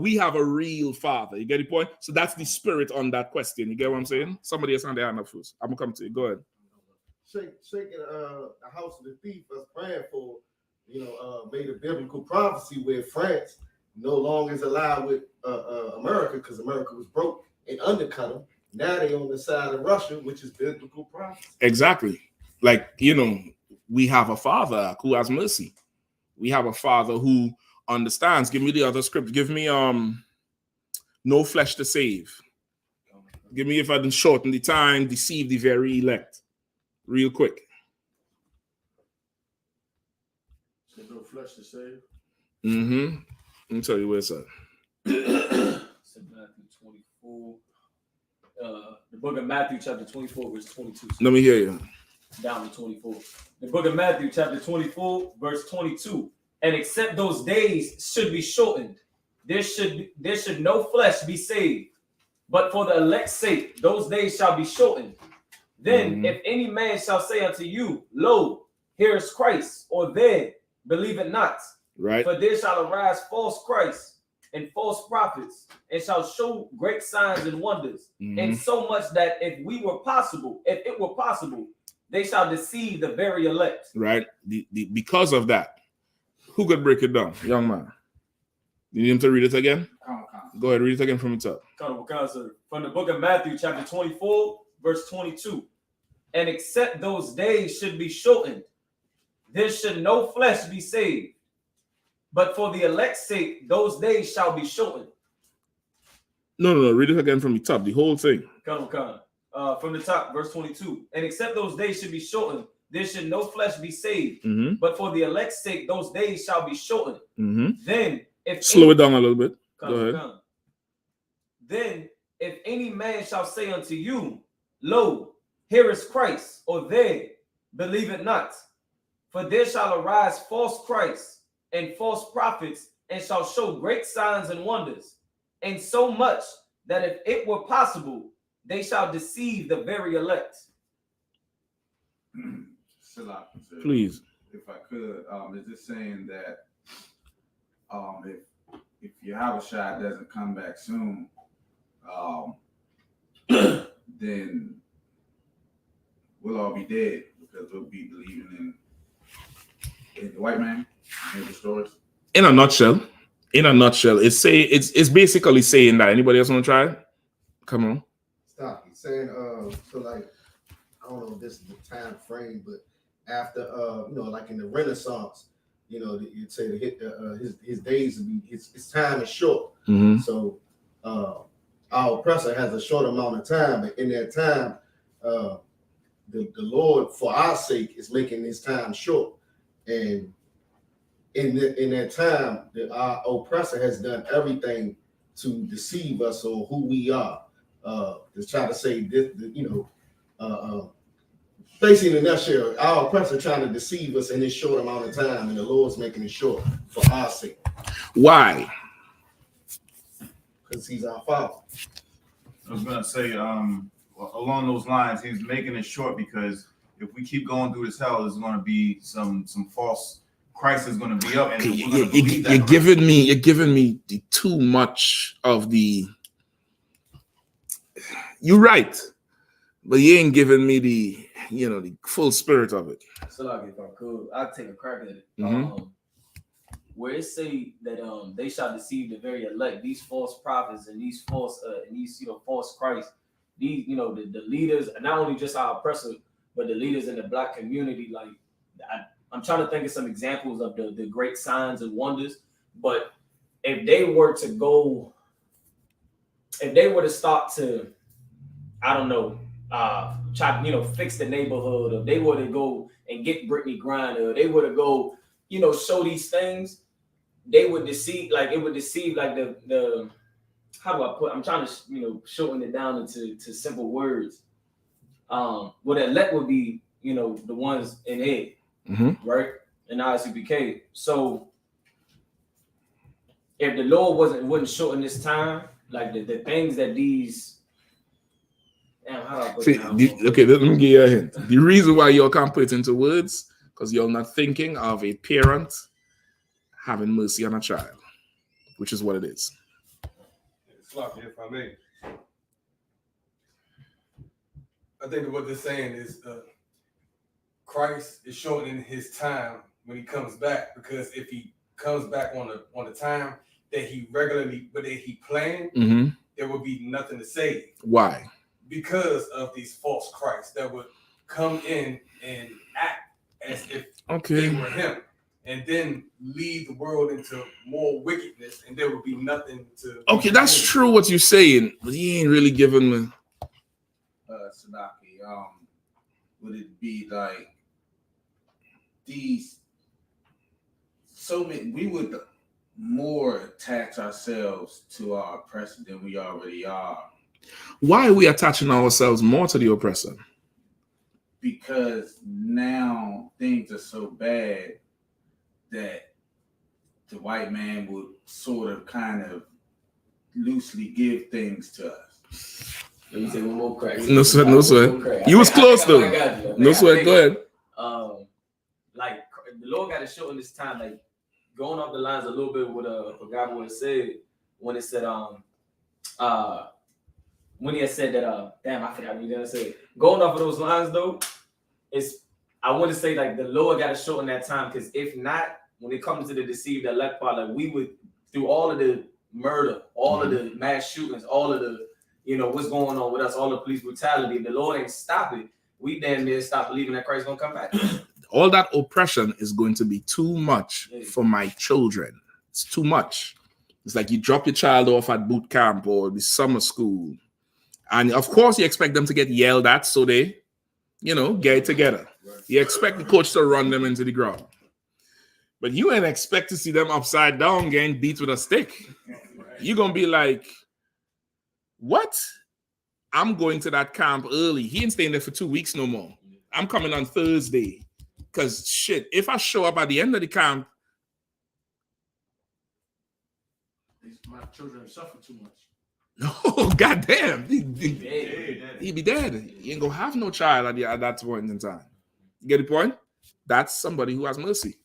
We have a real father. You get the point? So that's the spirit on that question. You get what I'm saying? Somebody else on their hand up first. I'm going to come to you. Go ahead. Shaking the house of the thief us praying for, made a biblical prophecy where France no longer is allowed with America because America was broke and undercut them. Now they on the side of Russia, which is biblical prophecy. Exactly. Like, we have a father who has mercy. We have a father who understands. Give me the other script. Give me no flesh to save. Give me, if I didn't shorten the time, deceive the very elect. Real quick. No flesh to save. Mm-hmm. Let me tell you where it's at. It's in Matthew 24. The book of Matthew, chapter 24, verse 22. Let me hear you. Down to 24. The book of Matthew, chapter 24, verse 22. And except those days should be shortened, there should no flesh be saved. But for the elect's sake, those days shall be shortened. Then if any man shall say unto you, Lo, here is Christ, or there, believe it not. Right. For there shall arise false Christs and false prophets, and shall show great signs and wonders, and so much that if it were possible, they shall deceive the very elect. Right. Because of that, who could break it down, young man? You need him to read it again? Go ahead, read it again from the top. From the book of Matthew, chapter 24, verse 22. And except those days should be shortened, there should no flesh be saved. But for the elect's sake, those days shall be shortened. No. Read it again from the top, the whole thing. From the top, verse 22. And except those days should be shortened, there should no flesh be saved. But for the elect's sake, those days shall be shortened. Then, if slow it down a little bit. Go ahead. Then, if any man shall say unto you, Lo, here is Christ, or there, believe it not. For there shall arise false Christs and false prophets, and shall show great signs and wonders, and so much that if it were possible, they shall deceive the very elect. Please. If I could, is this saying that if Yahushua doesn't come back soon, then we'll all be dead because we'll be believing in the white man and the stories? In a nutshell, it's basically saying that. Anybody else want to try it? Come on. Stop. He's saying so like I don't know if this is the time frame, but after like in the Renaissance, you'd say that his days would be his time is short. So our oppressor has a short amount of time, but in that time, the Lord, for our sake, is making his time short. And in that time, our oppressor has done everything to deceive us or who we are. To try to say this, basically in a nutshell, our oppressor trying to deceive us in this short amount of time, and the Lord's making it short for our sake. Why? Because he's our Father. I was gonna say, along those lines, he's making it short because if we keep going through this hell, there's gonna be some false Christ is gonna be up, and you're giving me the too much of the. You're right, but you ain't giving me the full spirit of it. So like if I could, I'd take a crack at it. Where it say that they shall deceive the very elect, these false prophets and these false false Christ, these the leaders, not only just our oppressor, but the leaders in the black community. Like I'm trying to think of some examples of the great signs and wonders. But if they were to start to, I don't know, try fix the neighborhood, or they were to go and get Brittany Griner, or they were to go show these things, they would deceive, like it would deceive like the how do I put, I'm trying to shorten it down into simple words. What the elect would be, the ones in it, right? In I.S.U.P.K. So if the Lord wouldn't shorten this time, like the things that these how do I put it down? Okay, let me give you a hint. The reason why y'all can't put it into words, because you're not thinking of a parent having mercy on a child, which is what it is. Sloppy, if I may. I think what they're saying is Christ is shortening his time when he comes back, because if he comes back on the time that he planned, there would be nothing to save. Why? Because of these false Christs that would come in and act as if they were him, and then lead the world into more wickedness, and there would be nothing to. Okay, that's true what you're saying, but he ain't really giving me. Sadaki, would it be like these? So many, we would more attach ourselves to our oppressor than we already are. Why are we attaching ourselves more to the oppressor? Because now things are so bad that the white man would sort of kind of loosely give things to us. You say one more crack. No sweat, no sweat. You was close though. No sweat. Go ahead. Like the Lord got to show in this time, like going off the lines a little bit with God would have said when it said when he had said that damn, I forgot what he didn't say. Going off of those lines though, I want to say like the Lord got to show in that time, because if not, when it comes to the deceived elect part, like we would through all of the murder, all of the mass shootings, all of the what's going on with us, all the police brutality. If the Lord ain't stop it, we damn near stop believing that Christ's gonna come back. All that oppression is going to be too much for my children. It's too much. It's like you drop your child off at boot camp or the summer school, and of course you expect them to get yelled at, so they, get it together. You expect the coach to run them into the ground, but you ain't expect to see them upside down getting beat with a stick. You're gonna be like, what? I'm going to that camp early. He ain't staying there for 2 weeks no more. I'm coming on Thursday. Because shit, if I show up at the end of the camp, my children suffer too much. No, goddamn, he'd be dead. He ain't gonna have no child at that point in time. You get the point? That's somebody who has mercy.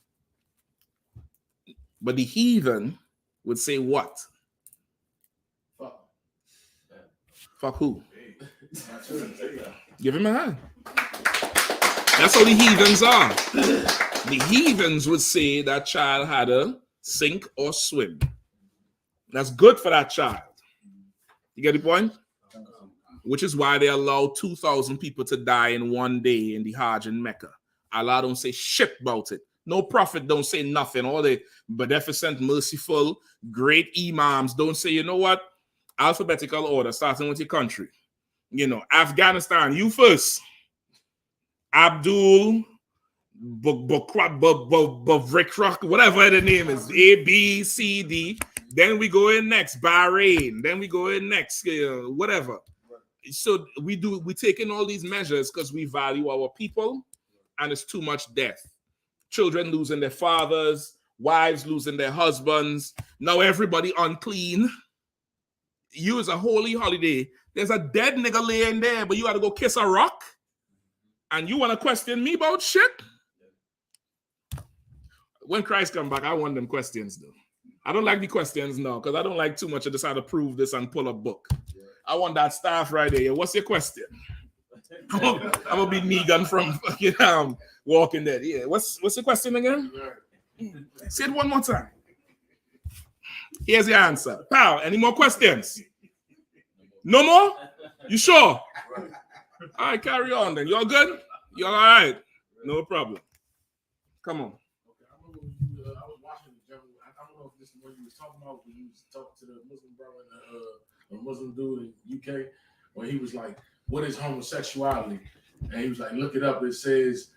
But the heathen would say what? Fuck who? Give him a hand. That's how the heathens are. The heathens would say that child had to sink or swim. That's good for that child. You get the point? Which is why they allow 2,000 people to die in one day in the Hajj in Mecca. Allah don't say shit about it. No prophet don't say nothing. All the beneficent, merciful, great imams don't say, you know what? Alphabetical order, starting with your country. Afghanistan, you first. Abdul, Bavrekrak, whatever the name is, A, B, C, D. Then we go in next, Bahrain. Then we go in next, whatever. So we take in all these measures because we value our people, and it's too much death. Children losing their fathers, wives losing their husbands. Now everybody unclean. You is a holy holiday. There's a dead nigga laying there, but you got to go kiss a rock? And you want to question me about shit? When Christ come back, I want them questions, though. I don't like the questions now, because I don't like too much of this how to prove this and pull a book. I want that staff right there. What's your question? I'm going to be Negan from Walking Dead. Yeah. What's the question again? Say it one more time. Here's the answer. Pal, any more questions? No more? You sure? All right, carry on then. You all good? You all right? No problem. Come on. Okay, I remember I was watching the general. I don't know if this is what you was talking about when you was talking to the Muslim brother and the Muslim dude in UK, where he was like, what is homosexuality? And he was like, look it up. It says,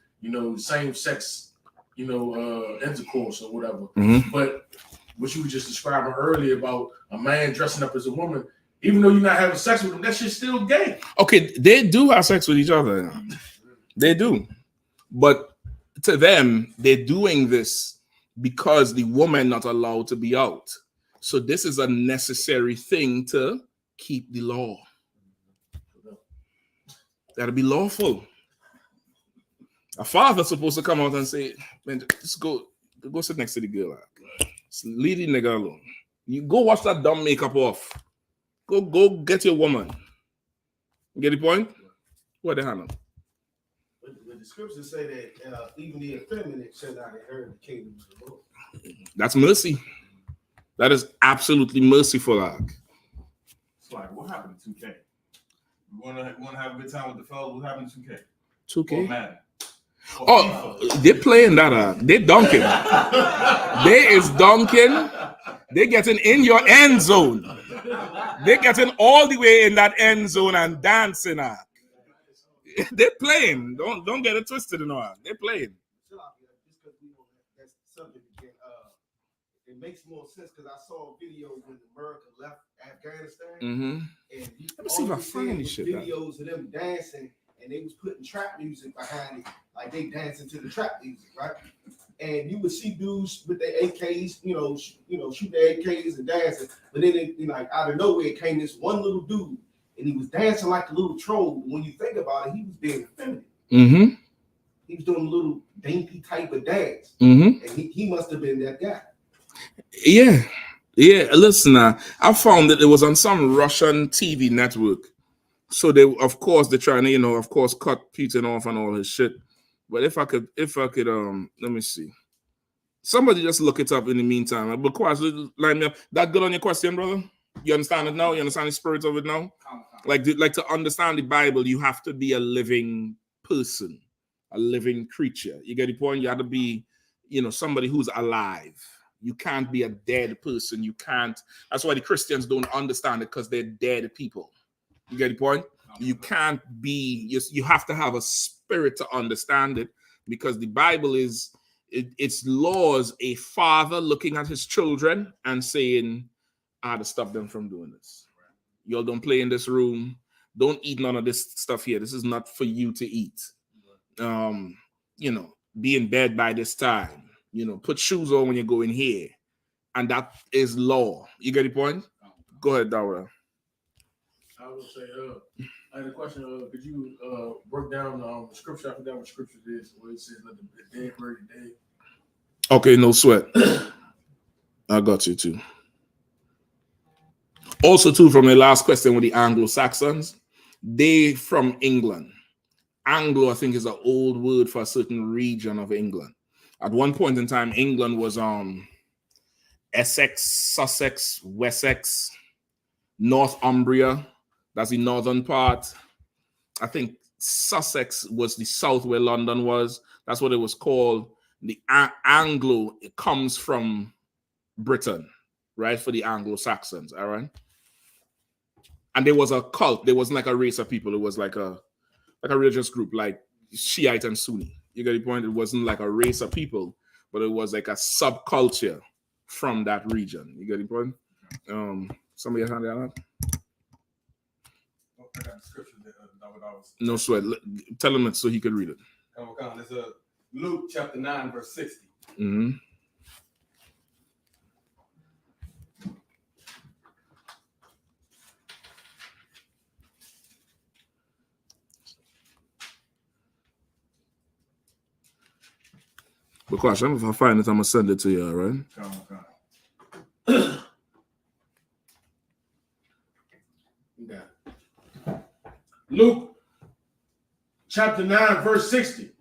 same sex, intercourse or whatever. Mm-hmm. But what you were just describing earlier about a man dressing up as a woman, even though you're not having sex with them, that shit's still gay. Okay, they do have sex with each other. They do. But to them, they're doing this because the woman not allowed to be out. So this is a necessary thing to keep the law. That'll be lawful. A father's supposed to come out and say, man, just go sit next to the girl. Just leave the nigga alone. You go wash that dumb makeup off. Go get your woman. Get the point? What the hell? But the scriptures say that even the effeminate shall not inherit the kingdom of the Lord. That's mercy. That is absolutely merciful. It's like, what happened to 2K? We want to have a good time with the fellas. What happened to 2K? 2K? Madden. Oh, they're playing that. They're dunking. They is dunking. They're getting in your end zone. They're getting all the way in that end zone and dancing. They're playing. Don't get it twisted. They're playing. That's something that it makes more sense because I saw a video when America left Afghanistan. Mm-hmm. And let me see if I find any shit. Videos of them dancing, and they was putting trap music behind it, like they dancing to the trap music, right? And you would see dudes with their AKs, shoot their AKs and dancing. But then, like out of nowhere, came this one little dude, and he was dancing like a little troll. When you think about it, he was being feminine. Mm-hmm. He was doing a little dainty type of dance, Mm-hmm. and he must have been that guy. Yeah. Yeah, listen, I found that it was on some Russian TV network. So they, of course, they're trying to, of course, cut Putin off and all his shit. But if I could, let me see. Somebody just look it up in the meantime. But Quas, line me up. That good on your question, brother? You understand it now? You understand the spirit of it now? Like to understand the Bible, you have to be a living person, a living creature. You get the point? You have to be, somebody who's alive. You can't be a dead person. You can't. That's why the Christians don't understand it, because they're dead people. You get the point? You can't be. You have to have a spirit to understand it, because the Bible is. It's laws. A father looking at his children and saying, "I had to stop them from doing this. Y'all don't play in this room. Don't eat none of this stuff here. This is not for you to eat. Be in bed by this time. Put shoes on when you go in here." And that is law. You get the point? Go ahead, Dara. I would say, I had a question. Could you break down the scripture? I forgot what scripture it is, where it says, "Let the dead bury the dead." Okay, no sweat. I got you too. Also, too, from the last question with the Anglo-Saxons, they from England. Anglo, I think, is an old word for a certain region of England. At one point in time, England was Essex, Sussex, Wessex, Northumbria. That's the northern part. I think Sussex was the south where London was. That's what it was called. The Anglo, it comes from Britain, right? For the Anglo-Saxons, all right? And there was a cult. There wasn't like a race of people. It was like a religious group, like Shiite and Sunni. You get the point? It wasn't like a race of people, but it was like a subculture from that region. You get the point? Somebody hand that out? I got the scripture that was. No sweat. Tell him it so he could read it. Come on. It's Luke chapter 9, verse 60. Mm-hmm. Because if I find it, I'm gonna send it to you, all right? Yeah. Luke chapter 9, verse 60.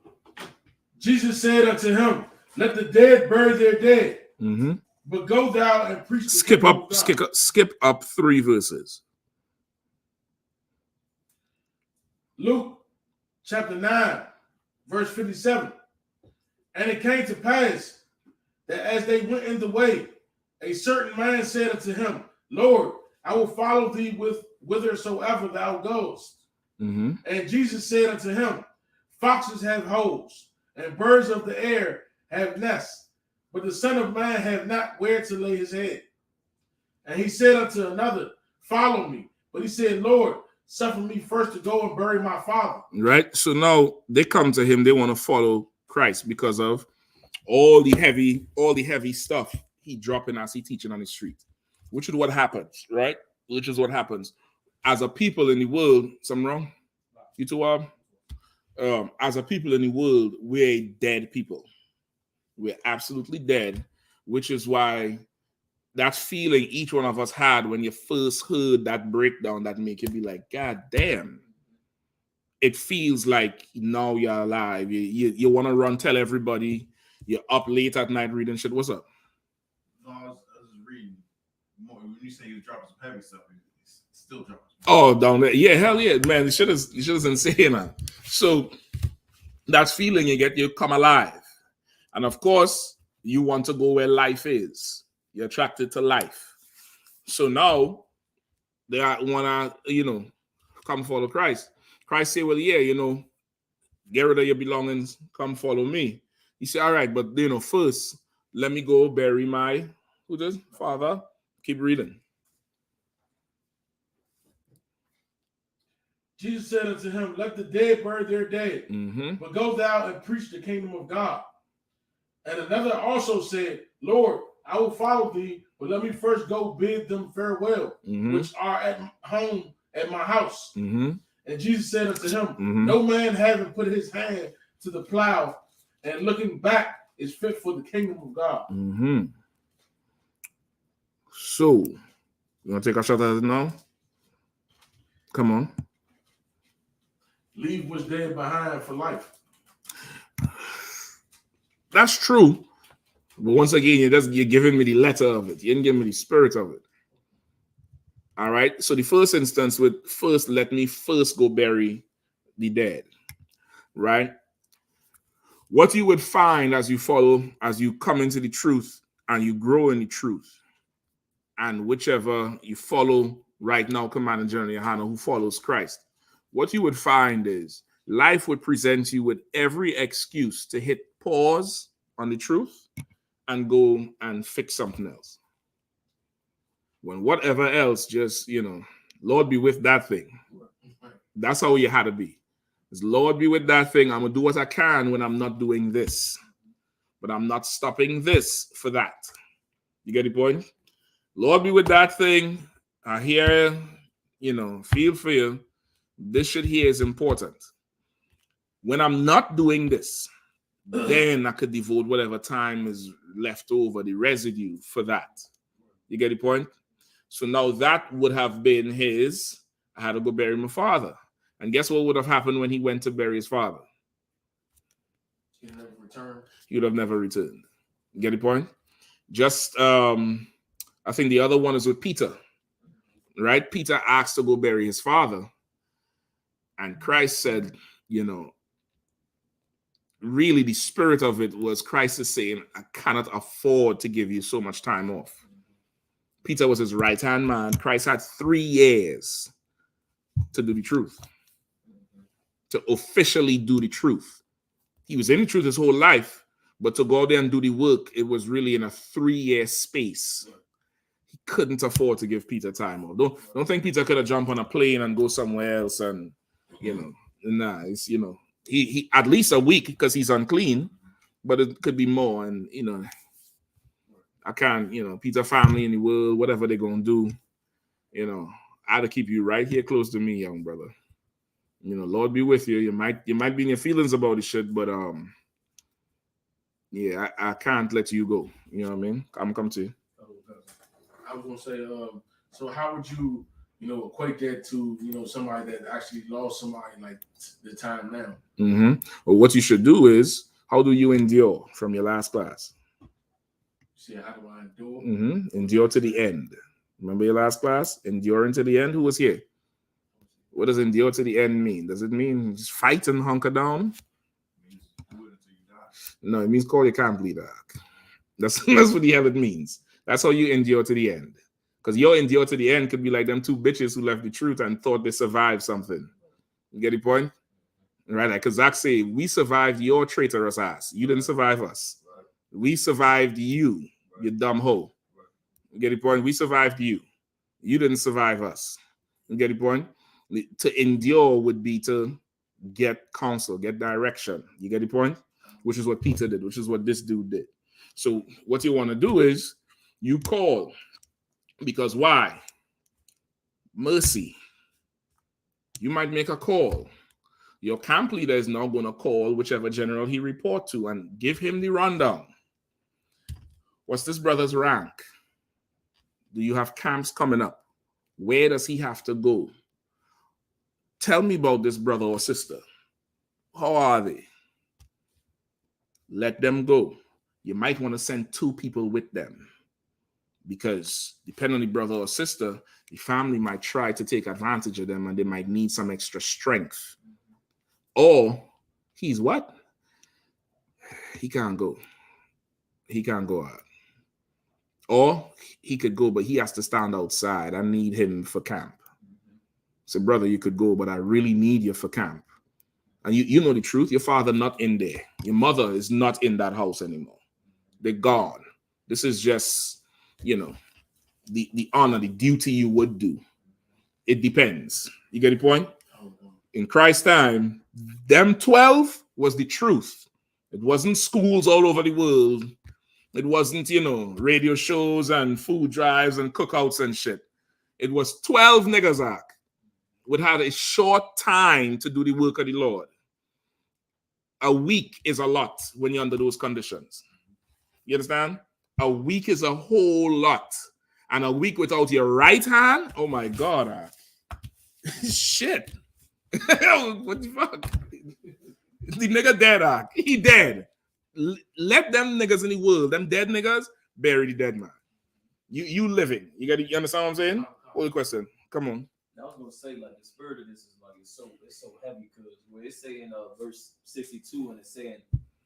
Jesus said unto him, "Let the dead bury their dead, Mm-hmm. but go thou and preach." Skip up 3 verses. Luke chapter 9, verse 57. And it came to pass that as they went in the way, a certain man said unto him, "Lord, I will follow thee whithersoever thou goest." Mm-hmm. And Jesus said unto him, "Foxes have holes, and birds of the air have nests, but the Son of Man hath not where to lay his head." And he said unto another, "Follow me." But he said, "Lord, suffer me first to go and bury my father." Right? So now they come to him, they want to follow Christ because of all the heavy stuff he dropping as he teaching on the street, which is what happens, right? Which is what happens as a people in the world. Something wrong? You two are. As a people in the world, we're dead people. We're absolutely dead, which is why that feeling each one of us had when you first heard that breakdown that make you be like, God damn. It feels like now you're alive. You want to run, tell everybody. You're up late at night reading shit. What's up? No, I was just reading more. When you say you dropping some heavy stuff, it's still dropping. Oh, down there. Yeah, hell yeah, man. The shit is insane, man. So that feeling you get, you come alive. And of course, you want to go where life is. You're attracted to life. So now they want to, come follow Christ. Christ say, well, yeah, get rid of your belongings, come follow me. He said, all right, but first, let me go bury my father. Keep reading. Jesus said unto him, "Let the dead bury their dead, Mm-hmm. but go thou and preach the kingdom of God." And another also said, "Lord, I will follow thee, but let me first go bid them farewell, Mm-hmm. which are at home at my house. Mm-hmm. And Jesus said unto him, Mm-hmm. no man having put his hand to the plow and looking back is fit for the kingdom of God. Mm-hmm. So, you want to take a shot at it now? Come on. Leave what's dead behind for life. That's true. But once again, you're giving me the letter of it. You didn't give me the spirit of it. All right. So the first instance would first let me first go bury the dead. Right? What you would find as you follow, as you come into the truth and you grow in the truth, and whichever you follow right now, Commander General Yahanna, who follows Christ, what you would find is life would present you with every excuse to hit pause on the truth and go and fix something else. When whatever else, just, Lord be with that thing. That's how you had to be. Is Lord be with that thing. I'm going to do what I can when I'm not doing this. But I'm not stopping this for that. You get the point? Lord be with that thing. I hear, feel for you. This shit here is important. When I'm not doing this, then I could devote whatever time is left over, the residue for that. You get the point? So now that would have been his, I had to go bury my father. And guess what would have happened when he went to bury his father? He'd never return. He would have never returned. You get the point? Just, I think the other one is with Peter, right? Peter asked to go bury his father. And Christ said, really the spirit of it was Christ is saying, I cannot afford to give you so much time off. Peter was his right-hand man. Christ had 3 years to do the truth, to officially do the truth. He was in the truth his whole life, but to go there and do the work, it was really in a 3-year space. He couldn't afford to give Peter time off. Don't think Peter could have jumped on a plane and go somewhere else and, it's, he at least a week because he's unclean, but it could be more. And, I can't, Peter family in the world, whatever they're going to do, I had to keep you right here close to me, young brother. Lord be with you. You might be in your feelings about this shit, but I can't let you go. You know what I mean? I'm come to you. I was gonna say, so how would you, equate that to, somebody that actually lost somebody like the time now? Mm-hmm. Well, what you should do is, how do you endure from your last class? See, how do I endure? Mm-hmm. Endure to the end. Remember your last class? Enduring to the end. Who was here? What does endure to the end mean? Does it mean just fight and hunker down? No, it means call your camp leader. That's what the hell it means. That's how you endure to the end. Because your endure to the end could be like them 2 bitches who left the truth and thought they survived something. You get the point? Right? Like Zach say, we survived your traitorous ass. You didn't survive us. We survived you, you dumb hoe. You get the point? We survived you. You didn't survive us. You get the point? To endure would be to get counsel, get direction. You get the point? Which is what Peter did, which is what this dude did. So what you want to do is you call. Because why? Mercy. You might make a call. Your camp leader is now going to call whichever general he report to and give him the rundown. What's this brother's rank? Do you have camps coming up? Where does he have to go? Tell me about this brother or sister. How are they? Let them go. You might want to send 2 people with them. Because depending on the brother or sister, the family might try to take advantage of them and they might need some extra strength. Or he's what? He can't go. He can't go out. Or he could go, but he has to stand outside. I need him for camp. So, brother, you could go, but I really need you for camp. And you know the truth. Your father not in there. Your mother is not in that house anymore. They're gone. This is just, the honor, the duty you would do. It depends. You get the point? In Christ's time, them 12 was the truth. It wasn't schools all over the world. It wasn't, radio shows and food drives and cookouts and shit. It was 12 niggas, would have a short time to do the work of the Lord. A week is a lot when you're under those conditions. You understand? A week is a whole lot. And a week without your right hand, oh my God. Shit. What the fuck? The nigga dead, he dead. Let them niggas in the world, them dead niggas, bury the dead man. You living. You understand what I'm saying? What the question? Come on. I was gonna say, like, the spirit of this is like it's so heavy, because where it's saying verse 62, and it's saying,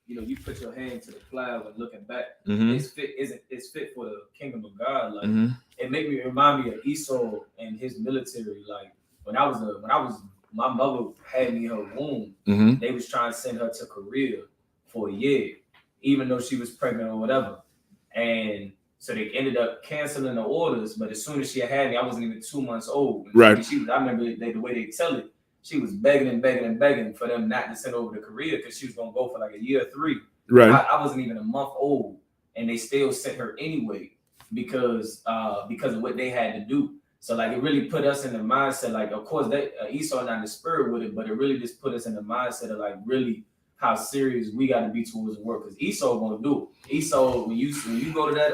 you know, you put your hand to the plow and looking back, it's fit for the kingdom of God. Like, it made me remind me of Esau and his military. Like, when I was my mother had me in her womb, they was trying to send her to Korea for a year, even though she was pregnant or whatever. And so they ended up canceling the orders. But as soon as she had me, I wasn't even 2 months old. Right. I remember the way they tell it, she was begging and begging and begging for them not to send over to Korea, because she was going to go for like a year or 3. Right. I wasn't even a month old, and they still sent her anyway because of what they had to do. So like, it really put us in the mindset, like, of course Esau not in the spirit with it, but it really just put us in the mindset of like really how serious we got to be towards the work, because Esau gonna do it. Esau, when you go to that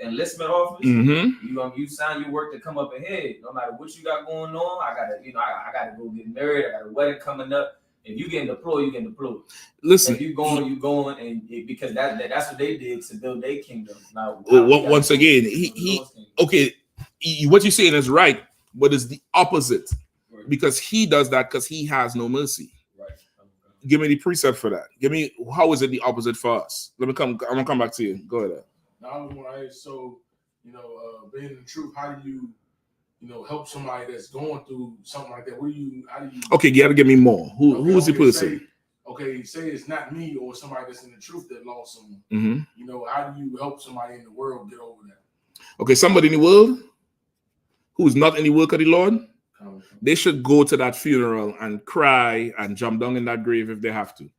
enlistment office, you sign your work to come up ahead. No matter what you got going on, I gotta go get married. I got a wedding coming up. If you get deployed, you get deployed. Listen, if you going, and because that's what they did to build their kingdom. Now, once again, what you're saying is right, but it's the opposite, because he does that because he has no mercy. Give me the precept for that. Give me, how is it the opposite for us? I'm gonna come back to you. Go ahead. Now I was going to ask, so, you know, being in the truth, how do you help somebody that's going through something like that? How do you? Okay, you got to give me more. Who's the person? Say it's not me or somebody that's in the truth that lost someone. You know, how do you help somebody in the world get over that? Okay, somebody in the world who's not in the work of the Lord, they should go to that funeral and cry and jump down in that grave if they have to.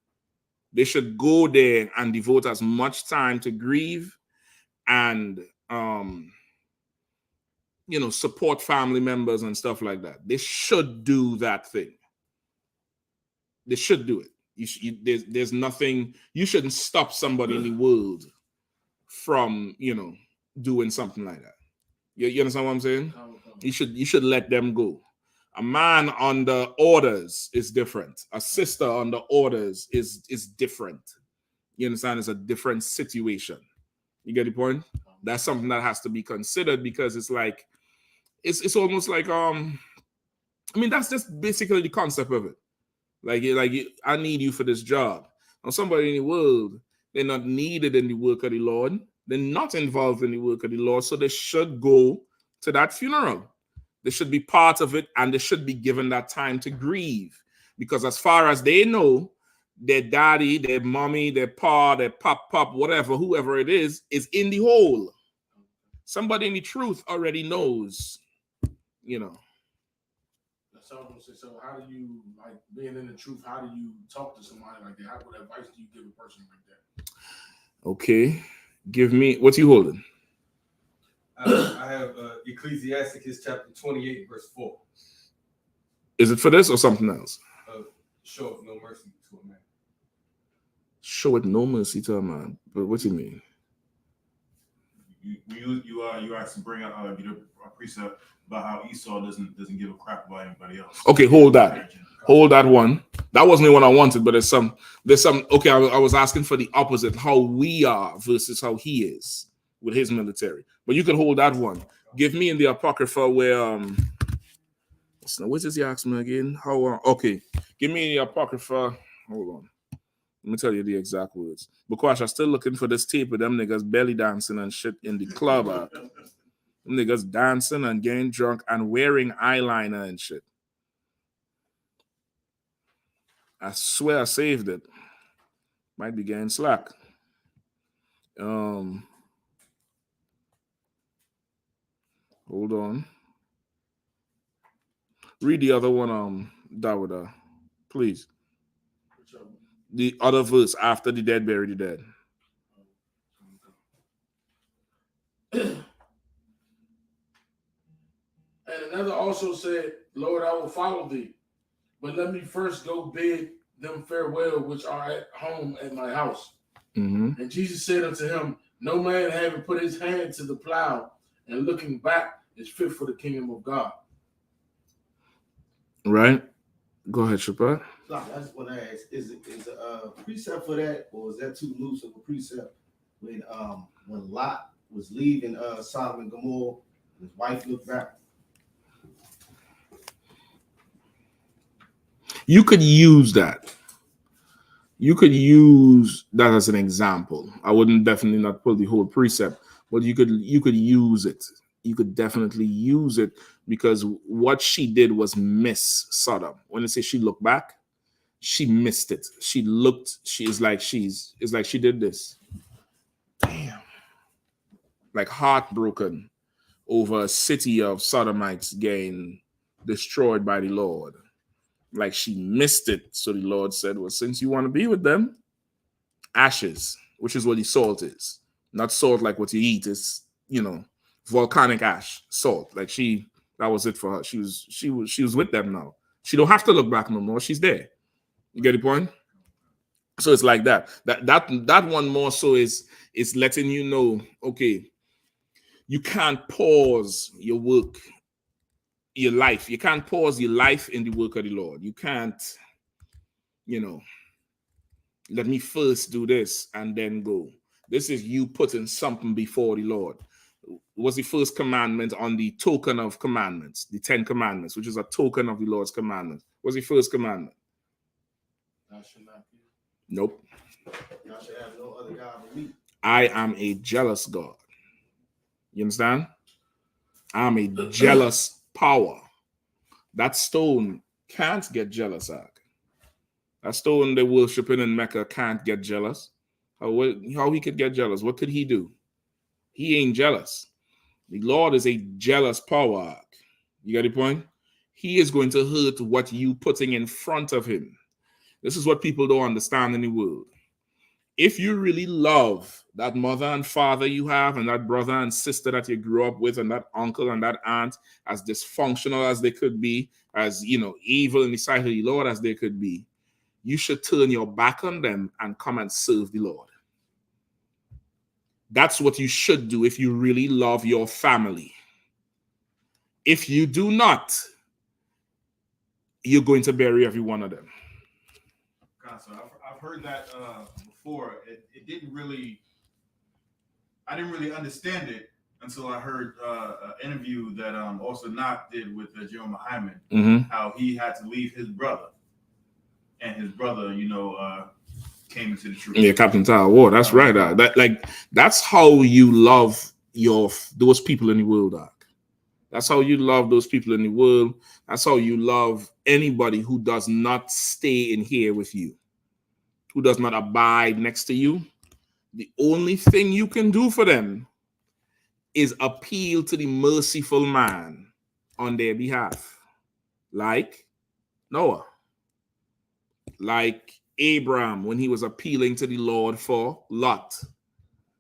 They should go there and devote as much time to grieve and support family members and stuff like that. They should do that thing. They should do it. There's nothing, you shouldn't stop somebody in the world from doing something like that. You understand what I'm saying? You should let them go. A man under orders is different. A sister under orders is different. You understand? It's a different situation. You get the point? That's something that has to be considered, because it's like, it's almost like that's just basically the concept of it. Like I need you for this job. Now somebody in the world, they're not needed in the work of the Lord. They're not involved in the work of the Lord, so they should go to that funeral. They should be part of it, and they should be given that time to grieve. Because as far as they know, their daddy, their mommy, their pa, their pop, whatever, whoever it is in the hole. Somebody in the truth already knows, So how do you, like, being in the truth, how do you talk to somebody like that? What advice do you give a person like that? Okay. Give me, what you holding? I have Ecclesiastes chapter 28, verse 4. Is it for this or something else? Show no mercy to a man. Show it no mercy to a man. But what do you mean? You asked to bring up a precept about how Esau doesn't give a crap about anybody else. Okay, hold that one. That wasn't the one I wanted, but there's some. Okay, I was asking for the opposite, how we are versus how he is with his military. But you can hold that one. Give me in the Apocrypha where what is he asking me again? How okay, give me the Apocrypha. Hold on. Let me tell you the exact words. Because I'm still looking for this tape of them niggas belly dancing and shit in the club. Them niggas dancing and getting drunk and wearing eyeliner and shit. I swear I saved it. Might be getting slack. Hold on. Read the other one, Dawada, please. The other verse after the dead bury the dead. And another also said, Lord, I will follow thee, but let me first go bid them farewell which are at home at my house. Mm-hmm. And Jesus said unto him, no man having put his hand to the plow and looking back is fit for the kingdom of God. Right. Go ahead, Shepard. So I just want to ask, is a precept for that, or is that too loose of a precept? When Lot was leaving Sodom and Gomorrah, his wife looked back. You could use that. You could use that as an example. I wouldn't definitely not pull the whole precept, but you could use it. You could definitely use it because what she did was miss Sodom. When I say she looked back, she missed it. She looked. It's like she did this. Damn. Like heartbroken over a city of Sodomites getting destroyed by the Lord. Like she missed it. So the Lord said, well, since you want to be with them, ashes, which is what the salt is. Not salt like what you eat. It's, volcanic ash, salt. Like that was it for her. She was with them now. She don't have to look back no more. She's there. You get the point? So it's like that. That one more so is letting you know, okay, you can't pause your work, your life. You can't pause your life in the work of the Lord. You can't, let me first do this and then go. This is you putting something before the Lord. It was the first commandment on the token of commandments, the 10 commandments, which is a token of the Lord's commandment. Was the first commandment? Thou shalt not kill. Nope. Y'all should have no other God but me. I am a jealous God. You understand? I'm a jealous power. That stone can't get jealous at. That stone they're worshiping in Mecca can't get jealous. How he could get jealous? What could he do? He ain't jealous. The Lord is a jealous power. You get the point? He is going to hurt what you putting in front of him. This is what people don't understand in the world. If you really love that mother and father you have and that brother and sister that you grew up with and that uncle and that aunt, as dysfunctional as they could be, as evil in the sight of the Lord as they could be, you should turn your back on them and come and serve the Lord. That's what you should do if you really love your family. If you do not, you're going to bury every one of them. So I've heard that before. It didn't really. I didn't really understand it until I heard an interview that also Knock did with Jerome Hyman. Mm-hmm. How he had to leave his brother, and his brother, came into the truth. Yeah, Captain Tower War. That's right. That's how you love those people in the world. That's how you love those people in the world. That's how you love anybody who does not stay in here with you, who does not abide next to you. The only thing you can do for them is appeal to the merciful man on their behalf. Like Noah. Like Abraham when he was appealing to the Lord for Lot.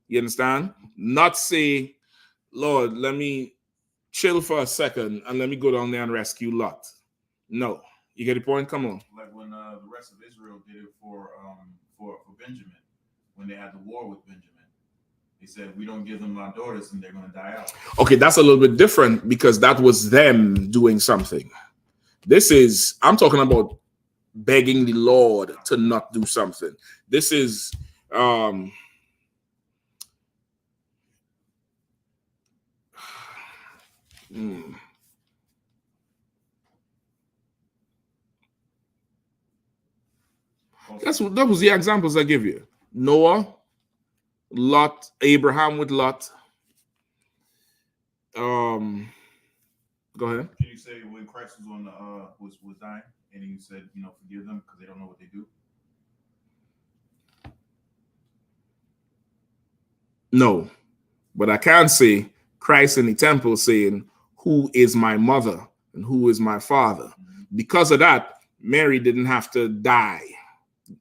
You understand? Not say, Lord, let me chill for a second and let me go down there and rescue Lot. No. You get the point? Come on. Like when the rest of Israel did it for Benjamin, when they had the war with Benjamin. They said, we don't give them our daughters and they're going to die out. Okay, that's a little bit different because that was them doing something. I'm talking about begging the Lord to not do something. This is that was the examples I give you. Noah, Lot, Abraham with Lot. Go ahead. Can you say when Christ was on the was dying and he said, forgive them because they don't know what they do? No, but I can say Christ in the temple saying, who is my mother and who is my father? Mm-hmm. Because of that, Mary didn't have to die.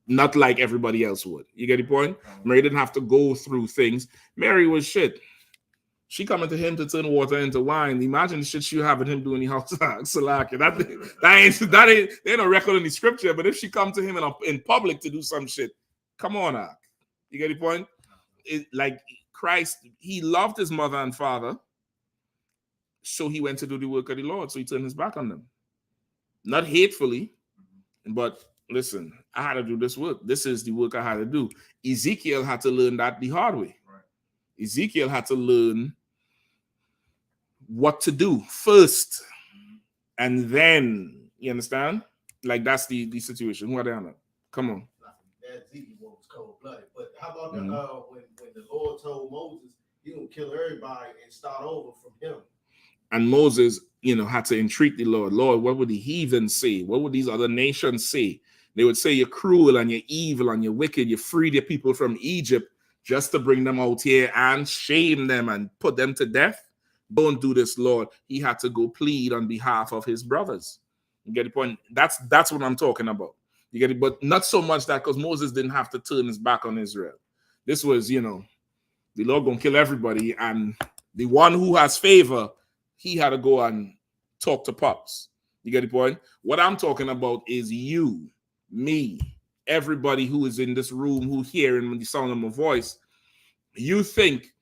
Not like everybody else would. You get the point? Mary didn't have to go through things. Mary was shit. She coming to him to turn water into wine. Imagine the shit she having him doing the house. That ain't they no record in the scripture. But if she come to him in public to do some shit, come on now. You get the point? Like Christ, he loved his mother and father, so he went to do the work of the Lord. So he turned his back on them. Not hatefully, but listen, I had to do this work. This is the work I had to do. Ezekiel had to learn that the hard way. Right. Ezekiel had to learn what to do first, and then, you understand? Like, that's the situation. Who are they on? Come on. That Ezekiel was cold-blooded. But how about when the Lord told Moses, he gonna kill everybody and start over from him? And Moses, had to entreat the Lord. Lord, what would the heathen say? What would these other nations say? They would say you're cruel and you're evil and you're wicked. You freed your people from Egypt just to bring them out here and shame them and put them to death. Don't do this, Lord. He had to go plead on behalf of his brothers. You get the point? That's what I'm talking about. You get it? But not so much that, because Moses didn't have to turn his back on Israel. This was, the Lord gonna kill everybody, and the one who has favor, he had to go and talk to Pops. You get the point? What I'm talking about is you, me, everybody who is in this room, who hearing the sound of my voice. You think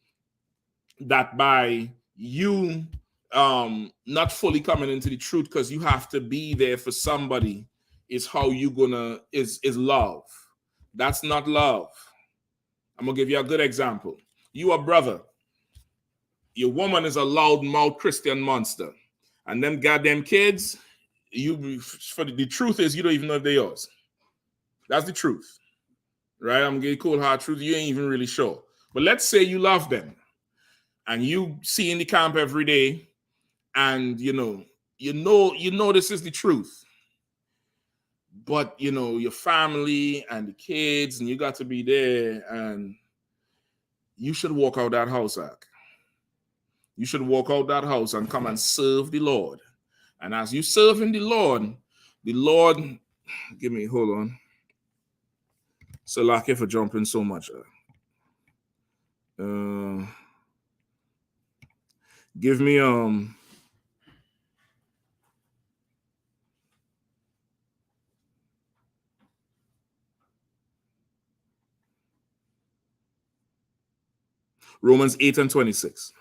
that by you not fully coming into the truth because you have to be there for somebody is how you gonna is love. That's not love. I'm gonna give you a good example. You a brother. Your woman is a loudmouth Christian monster, and them goddamn kids, the truth is you don't even know if they're yours. That's the truth, right? I'm getting cold hard truth. You ain't even really sure. But let's say you love them, and you see in the camp every day, and you know this is the truth. But your family and the kids, and you got to be there, and you should walk out that house, Ak. You should walk out that house and come and serve the Lord. And as you serving the Lord, hold on. So like if for jumping so much. Give me Romans 8:26.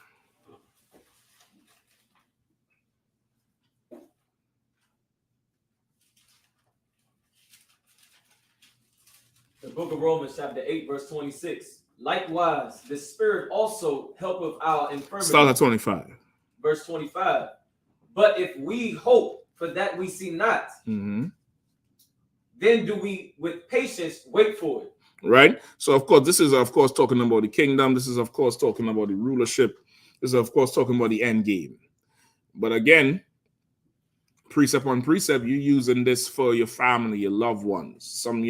The book of Romans, chapter 8, verse 26. Likewise, the Spirit also helpeth our infirmity. Start at 25. Verse 25. But if we hope for that we see not, then do we with patience wait for it. Right? So, of course, this is, of course, talking about the kingdom. This is, of course, talking about the rulership. This is, of course, talking about the end game. But again, precept on precept, you're using this for your family, your loved ones, some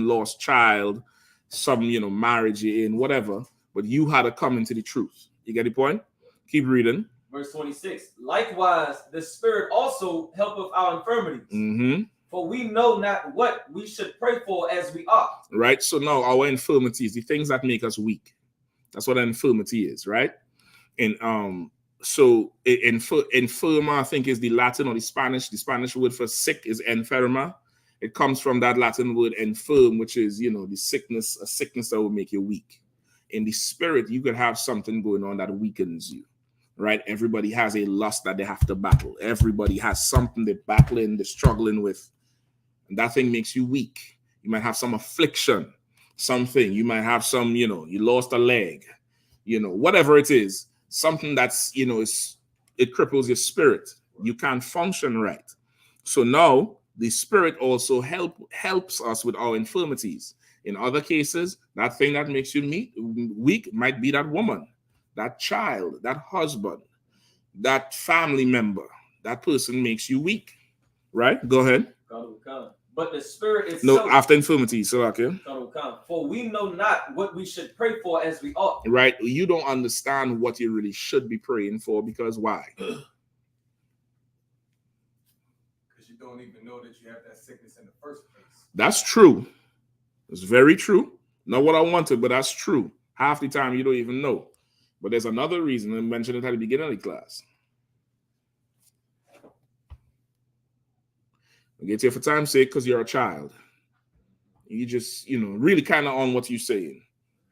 lost child, some, marriage you're in, whatever. But you had to come into the truth. You get the point? Keep reading. Verse 26. Likewise, the Spirit also helpeth our infirmities. For we know not what we should pray for as we ought. Right? So now our infirmities, the things that make us weak. That's what an infirmity is, right? And so infirma, I think, is the Latin or the Spanish. The Spanish word for sick is enferma. It comes from that Latin word infirm, which is, the sickness, a sickness that will make you weak. In the spirit, you could have something going on that weakens you, right? Everybody has a lust that they have to battle. Everybody has something they're battling, they're struggling with. And that thing makes you weak. You might have some affliction, something. You might have some, you lost a leg, whatever it is. Something that's, it cripples your spirit. You can't function right. So now the Spirit also helps us with our infirmities. In other cases, that thing that makes you weak might be that woman, that child, that husband, that family member. That person makes you weak, right? Go ahead. But the Spirit itself. No, after infirmity. So okay. For we know not what we should pray for as we ought. Right. You don't understand what you really should be praying for, because why? Because you don't even know that you have that sickness in the first place. That's true. It's very true. Not what I wanted, but that's true. Half the time you don't even know. But there's another reason, I mentioned it at the beginning of the class. I get here for time's sake because you're a child. You just, really kind of on what you're saying.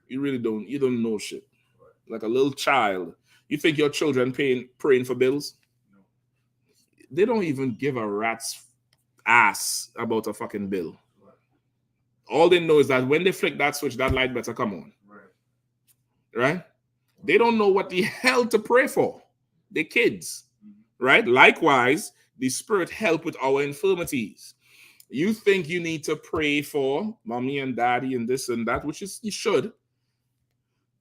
You really you don't know shit. Like a little child. You think your children praying for bills? No. They don't even give a rat's ass about a fucking bill. Right. All they know is that when they flick that switch, that light better come on. Right? They don't know what the hell to pray for. They're kids. Right? Likewise, the Spirit help with our infirmities. You think you need to pray for mommy and daddy and this and that, which is you should.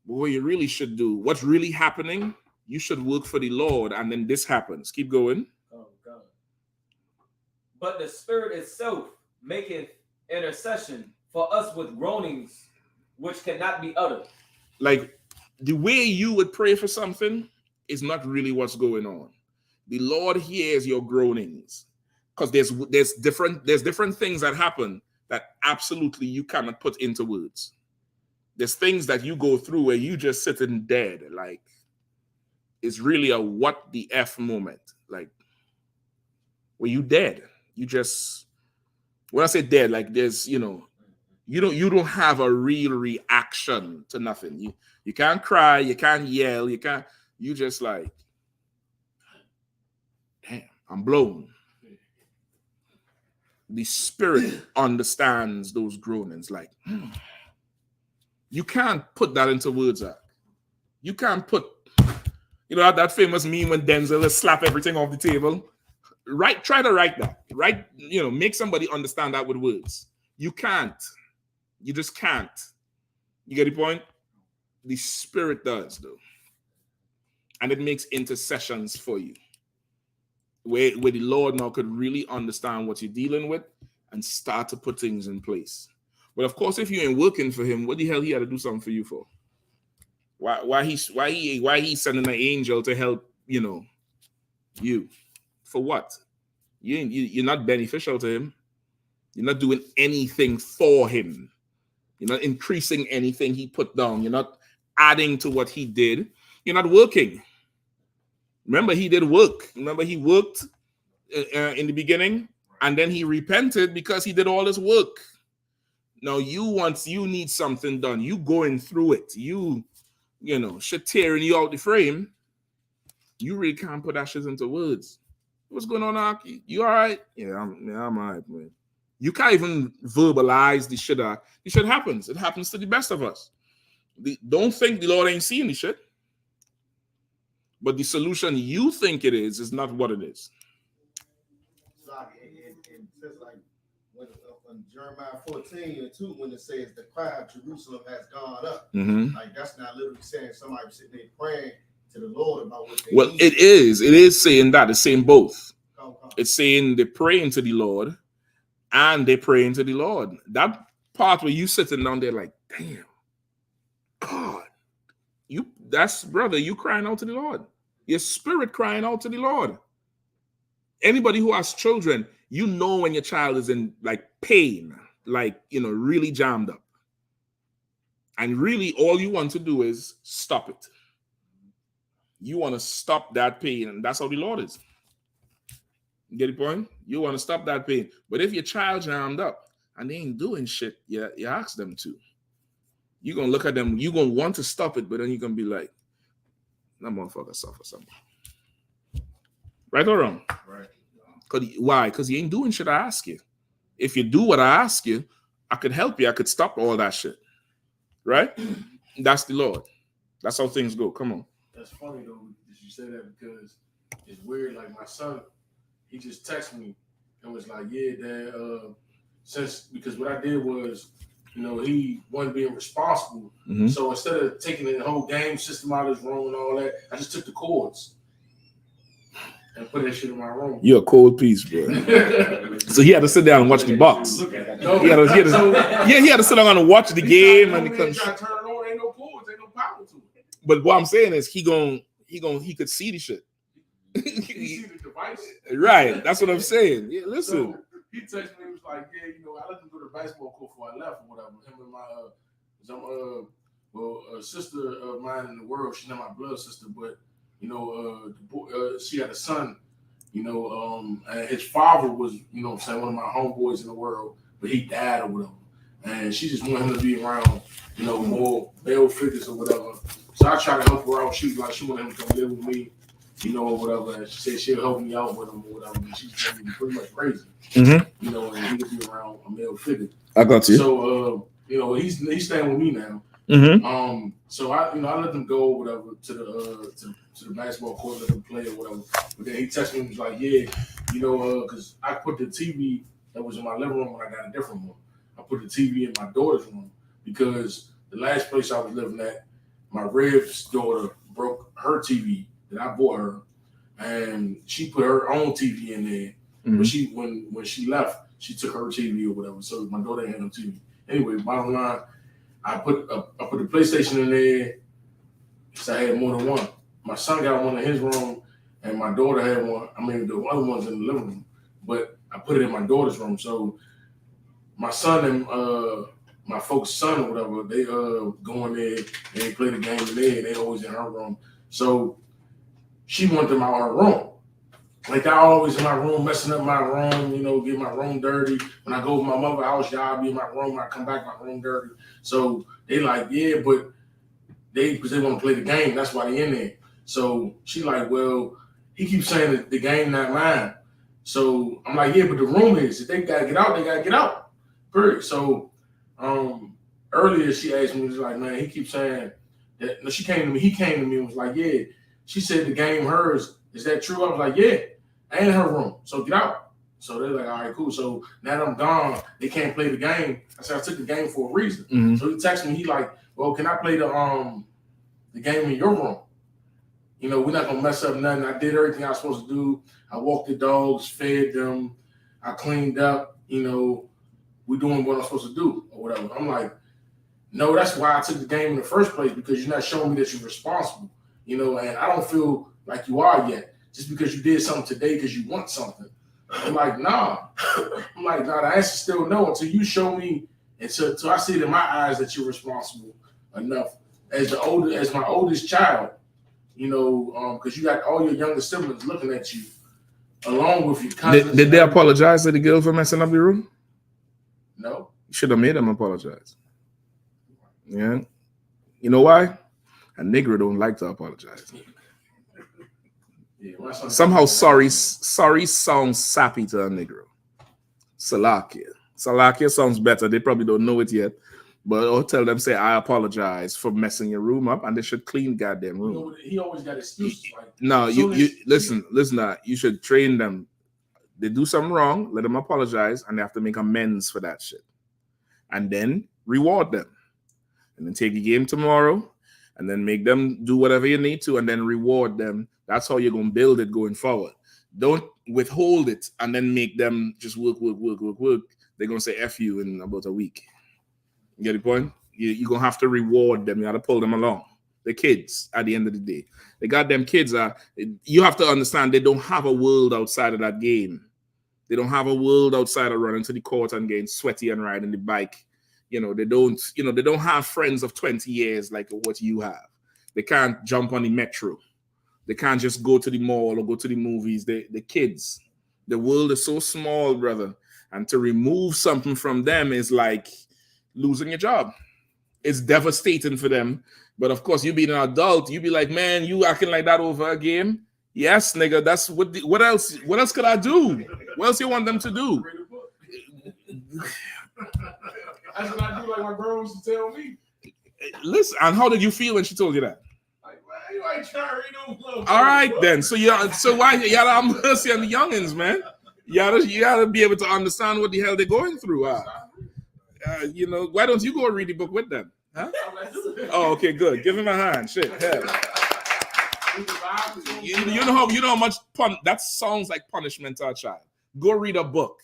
But what you really should do, what's really happening, you should work for the Lord, and then this happens. Keep going. Oh God. But the Spirit itself maketh intercession for us with groanings which cannot be uttered. Like the way you would pray for something is not really what's going on. The Lord hears your groanings. Because there's different things that happen that absolutely you cannot put into words. There's things that you go through where you just sitting dead. Like, it's really a what the F moment. Like, where you dead. You just, when I say dead, like there's, you don't have a real reaction to nothing. You can't cry, you can't yell, you just like, damn, I'm blown. The Spirit understands those groanings. Like, you can't put that into words. You can't put, that famous meme when Denzel slap everything off the table. Try to write that. Make somebody understand that with words. You can't. You just can't. You get the point? The Spirit does, though. And it makes intercessions for you. Where the Lord now could really understand what you're dealing with and start to put things in place. But of course, if you ain't working for him, what the hell he had to do something for you for? Why he sending an angel to help, you? For what? You're not beneficial to him. You're not doing anything for him. You're not increasing anything he put down. You're not adding to what he did. You're not working. Remember, he did work. Remember, he worked in the beginning, and then he repented because he did all this work. Now, you need something done. You going through it. Shit tearing you out the frame. You really can't put that shit into words. What's going on, Aki? You all right? Yeah, I'm all right, man. You can't even verbalize the shit. The shit happens. It happens to the best of us. Don't think the Lord ain't seeing the shit. But the solution you think it is not what it is. And just like when Jeremiah 14:2, when it says the cry of Jerusalem has gone up, like that's not literally saying somebody sitting there praying to the Lord about what they need. It is saying that. It's saying both. It's saying they're praying to the Lord and they're praying to the Lord. That part where you sitting down there like, damn, God. You crying out to the Lord. Your spirit crying out to the Lord. Anybody who has children, when your child is in like pain, like, really jammed up. And really all you want to do is stop it. You want to stop that pain, and that's how the Lord is. You get the point? You want to stop that pain. But if your child jammed up and they ain't doing shit, you ask them to. You're going to look at them, you're going to want to stop it, but then you're going to be like, that motherfucker suffer something. Right or wrong? Right. Why? Because you ain't doing shit I ask you. If you do what I ask you, I could help you. I could stop all that shit. Right? That's the Lord. That's how things go. Come on. That's funny, though, that you say that, because it's weird. Like, my son, he just texted me and was like, yeah, Dad, because what I did was, he wasn't being responsible. So instead of taking the whole game system out of his room and all that, I just took the cords and put that shit in my room. You're a cold piece, bro. So he had to sit down and watch the box. He had to sit down and watch the game, and he try to turn it on. Ain't no cords, ain't no power to it. But what I'm saying is he could see the shit. He see the device. Right. That's what I'm saying. Yeah, listen. So he texted me, he was like, yeah, I let him go to the basketball court before I left or whatever. Him and my Well, a sister of mine in the world, she's not my blood sister, but she had a son, and his father was, one of my homeboys in the world, but he died or whatever. And she just wanted him to be around, more male figures or whatever. So I tried to help her out. She was like, she wanted him to come live with me, or whatever. And she said she'll help me out with him or whatever. And she's pretty much crazy, and he could be around a male figure. I got you. So, he's staying with me now. So I let them go or whatever to the basketball court, let them play or whatever. But then he texted me and was like, yeah, because I put the TV that was in my living room when I got a different one. I put the TV in my daughter's room because the last place I was living at, my Rev's daughter broke her TV that I bought her, and she put her own TV in there. But when she left, she took her TV or whatever. So my daughter didn't have no TV. Anyway, bottom line, I put the PlayStation in there because I had more than one. My son got one in his room, and my daughter had one. I mean, the other one's in the living room, but I put it in my daughter's room. So my son and my folks' son or whatever, they go in there and they play the game in there. They always in her room. So she wanted them out of her room. Like I always in my room, messing up my room, get my room dirty. When I go to my mother's house, y'all be in my room. When I come back, my room dirty. So they like, yeah, but because they want to play the game, that's why they in there. So she like, well, he keeps saying that the game not mine. So I'm like, yeah, but the room is. If they gotta get out, they gotta get out. Period. So earlier she asked me, was like, man, he keeps saying that. No, she came to me. He came to me and was like, yeah. She said the game hers. Is that true? I was like, yeah, and her room. So get out. So they're like, all right, cool. So now that I'm gone, they can't play the game. I said I took the game for a reason. So he texted me. He like, well, can I play the game in your room? We're not gonna mess up nothing. I did everything I was supposed to do. I walked the dogs, fed them, I cleaned up. We're doing what I'm supposed to do or whatever. I'm like, no, that's why I took the game in the first place, because you're not showing me that you're responsible. And I don't feel like you are yet, just because you did something today because you want something. I'm like, nah. The answer is still no until you show me, until I see it in my eyes that you're responsible enough. As my oldest child, because you got all your younger siblings looking at you, along with your cousins. Did they apologize to the girl for messing up the room? No. You should have made them apologize. Yeah. You know why? A Negro don't like to apologize. Yeah, somehow sorry sounds sappy to a Negro. Salakia sounds better. They probably don't know it yet. But I'll tell them, say, I apologize for messing your room up, and they should clean goddamn room. He always got excuses. No, listen. You should train them. They do something wrong, let them apologize, and they have to make amends for that shit. And then reward them. And then take the game tomorrow, and then make them do whatever you need to, and then reward them. That's how you're going to build it going forward. Don't withhold it and then make them just work. They're going to say F you in about a week. You get the point? You're going to have to reward them. You got to pull them along. The kids, at the end of the day. The goddamn kids you have to understand, they don't have a world outside of that game. They don't have a world outside of running to the court and getting sweaty and riding the bike. They don't have friends of 20 years like what you have. They can't jump on the metro. They can't just go to the mall or go to the movies. The kids, the world is so small, brother. And to remove something from them is like losing your job. It's devastating for them. But of course, you being an adult, you be like, man, you acting like that over a game? Yes, nigga. That's what else? What else could I do? What else you want them to do? That's what I do. Like my girl used to tell me. Listen, and how did you feel when she told you that? Like, man, you ain't trying to read no. All right, then. So why you gotta have mercy on the youngins, man? You gotta be able to understand what the hell they're going through. Why don't you go read the book with them? Huh? Oh, okay, good. Give him a hand. Shit. Hell. You know how much that sounds like punishment to a child. Go read a book.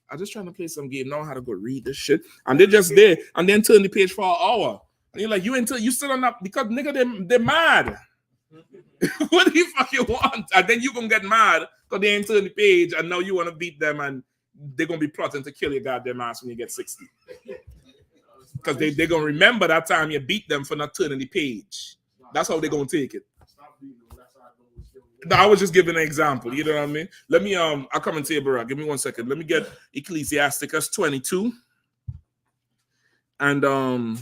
I'm just trying to play some game. Know how to go read this shit. And they're just there and then turn the page for an hour. And you're like, you still on that because nigga, they're mad. What do you fucking want? And then you gonna get mad because they ain't turn the page and now you want to beat them and they're gonna be plotting to kill your goddamn ass when you get 60. Because they're going to remember that time you beat them for not turning the page. That's how they're going to take it. No, I was just giving an example. You know what I mean? Let me, I'll come and tell you, Barack. Give me 1 second. Let me get Ecclesiasticus 22. And, oh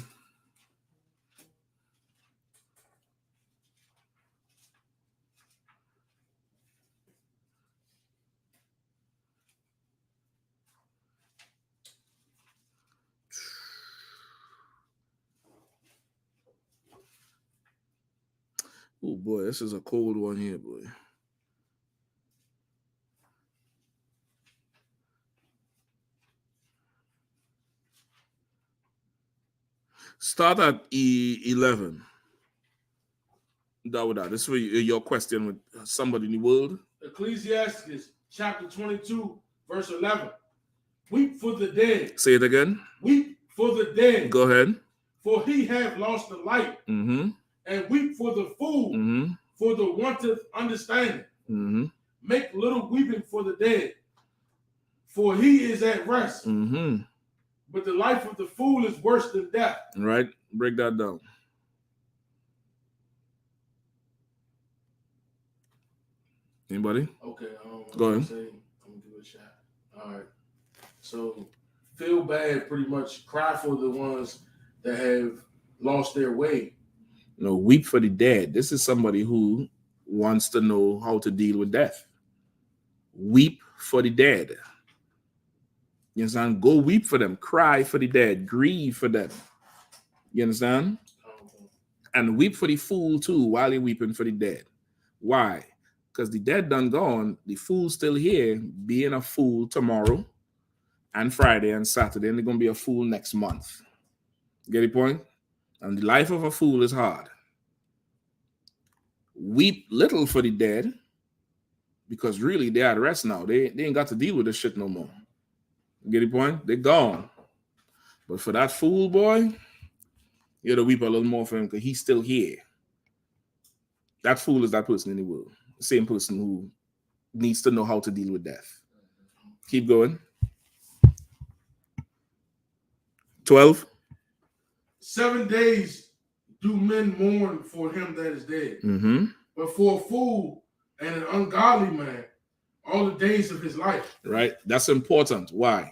boy, this is a cold one here, boy. Start at E11. That. This is for your question with somebody in the world. Ecclesiastes chapter 22, verse 11. Weep for the dead. Say it again. Weep for the dead. Go ahead. For he have lost the light. Mm-hmm. And weep for the fool. Mm-hmm. For the wanteth understanding. Mm-hmm. Make little weeping for the dead. For he is at rest. Mm-hmm. But the life of the fool is worse than death. Right. Break that down. Anybody? Okay. Go ahead. I'm gonna give it a shot. All right. So feel bad, pretty much cry for the ones that have lost their way. No, weep for the dead. This is somebody who wants to know how to deal with death. Weep for the dead. You understand? Go weep for them. Cry for the dead. Grieve for them. You understand? And weep for the fool too while you're weeping for the dead. Why? Because the dead done gone. The fool's still here, being a fool tomorrow and Friday and Saturday, and they're going to be a fool next month. Get the point? And the life of a fool is hard. Weep little for the dead, because really they're at rest now. They ain't got to deal with this shit no more. Get the point? They're gone. But for that fool boy, you gotta weep a little more for him because he's still here. That fool is that person in the world. The same person who needs to know how to deal with death. Keep going. 12. 7 days do men mourn for him that is dead. Mm-hmm. But for a fool and an ungodly man, all the days of his life. Right? That's important. Why?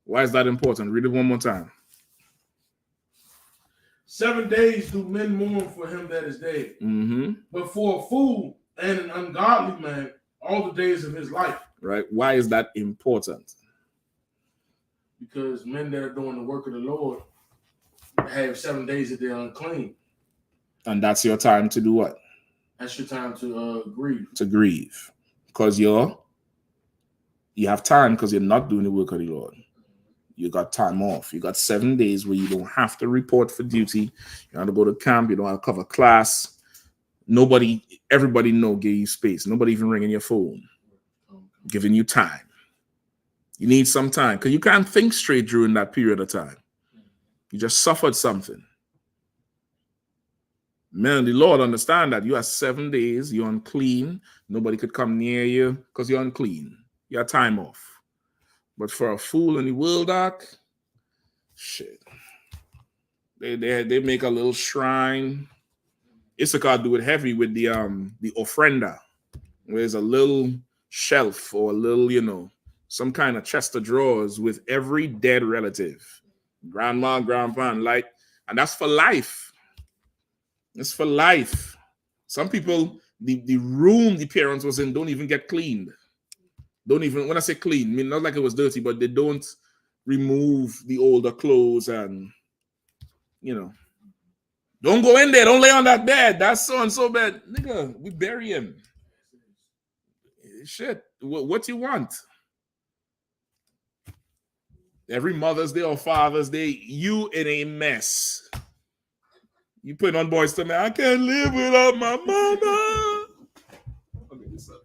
Why is that important? Read it one more time. 7 days do men mourn for him that is dead. Mm-hmm. But for a fool and an ungodly man, all the days of his life. Right? Why is that important? Because men that are doing the work of the Lord have 7 days that they're unclean. And that's your time to do what? That's your time to grieve. To grieve. Because you have time because you're not doing the work of the Lord. You got time off. You got 7 days where you don't have to report for duty. You don't have to go to camp. You don't have to cover class. Everybody give you space. Nobody even ringing your phone. Giving you time. You need some time because you can't think straight during that period of time. You just suffered something. Man, the Lord understand that you have 7 days, you're unclean. Nobody could come near you because you're unclean. You have time off. But for a fool in the world, Doc, shit. They make a little shrine. I.S.U.P.K do it heavy with the ofrenda. Where there's a little shelf or a little, some kind of chest of drawers with every dead relative. Grandma, grandpa, and that's for life. It's for life. Some people, the room the parents was in don't even get cleaned. Don't even, when I say clean, I mean not like it was dirty, but they don't remove the older clothes and, don't go in there. Don't lay on that bed. That's so and so bad. Nigga, we bury him. Shit. What you want? Every Mother's Day or Father's Day, you in a mess. You put on Boys to Men. I can't live without my mama. Okay, this up.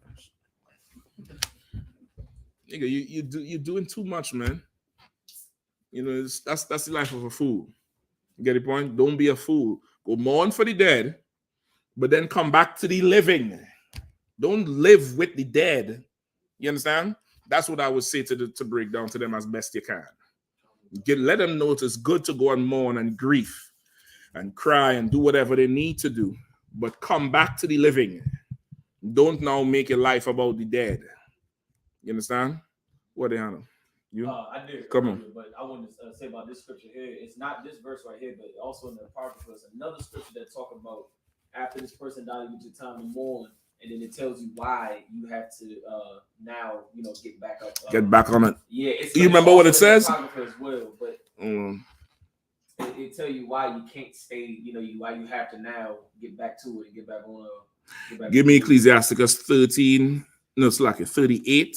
Nigga, you're doing too much, man. That's the life of a fool. You get the point? Don't be a fool. Go mourn for the dead, but then come back to the living. Don't live with the dead. You understand? That's what I would say to break down to them as best you can. Let them know it's good to go and mourn and grief and cry and do whatever they need to do, but come back to the living. Don't now make your life about the dead. You understand? What, Yahanna? You? I did. Come on. But I want to say about this scripture here. It's not this verse right here, but also in the Apocrypha, it's another scripture that talk about after this person died, you get your time to mourn, and then it tells you why you have to now, get back up. Get back on it. Yeah. It's you remember what it says? Apocrypha as well, but it tell you why you can't stay. Why you have to now get back to it and get back on. Give me Ecclesiasticus 13. No, it's like 38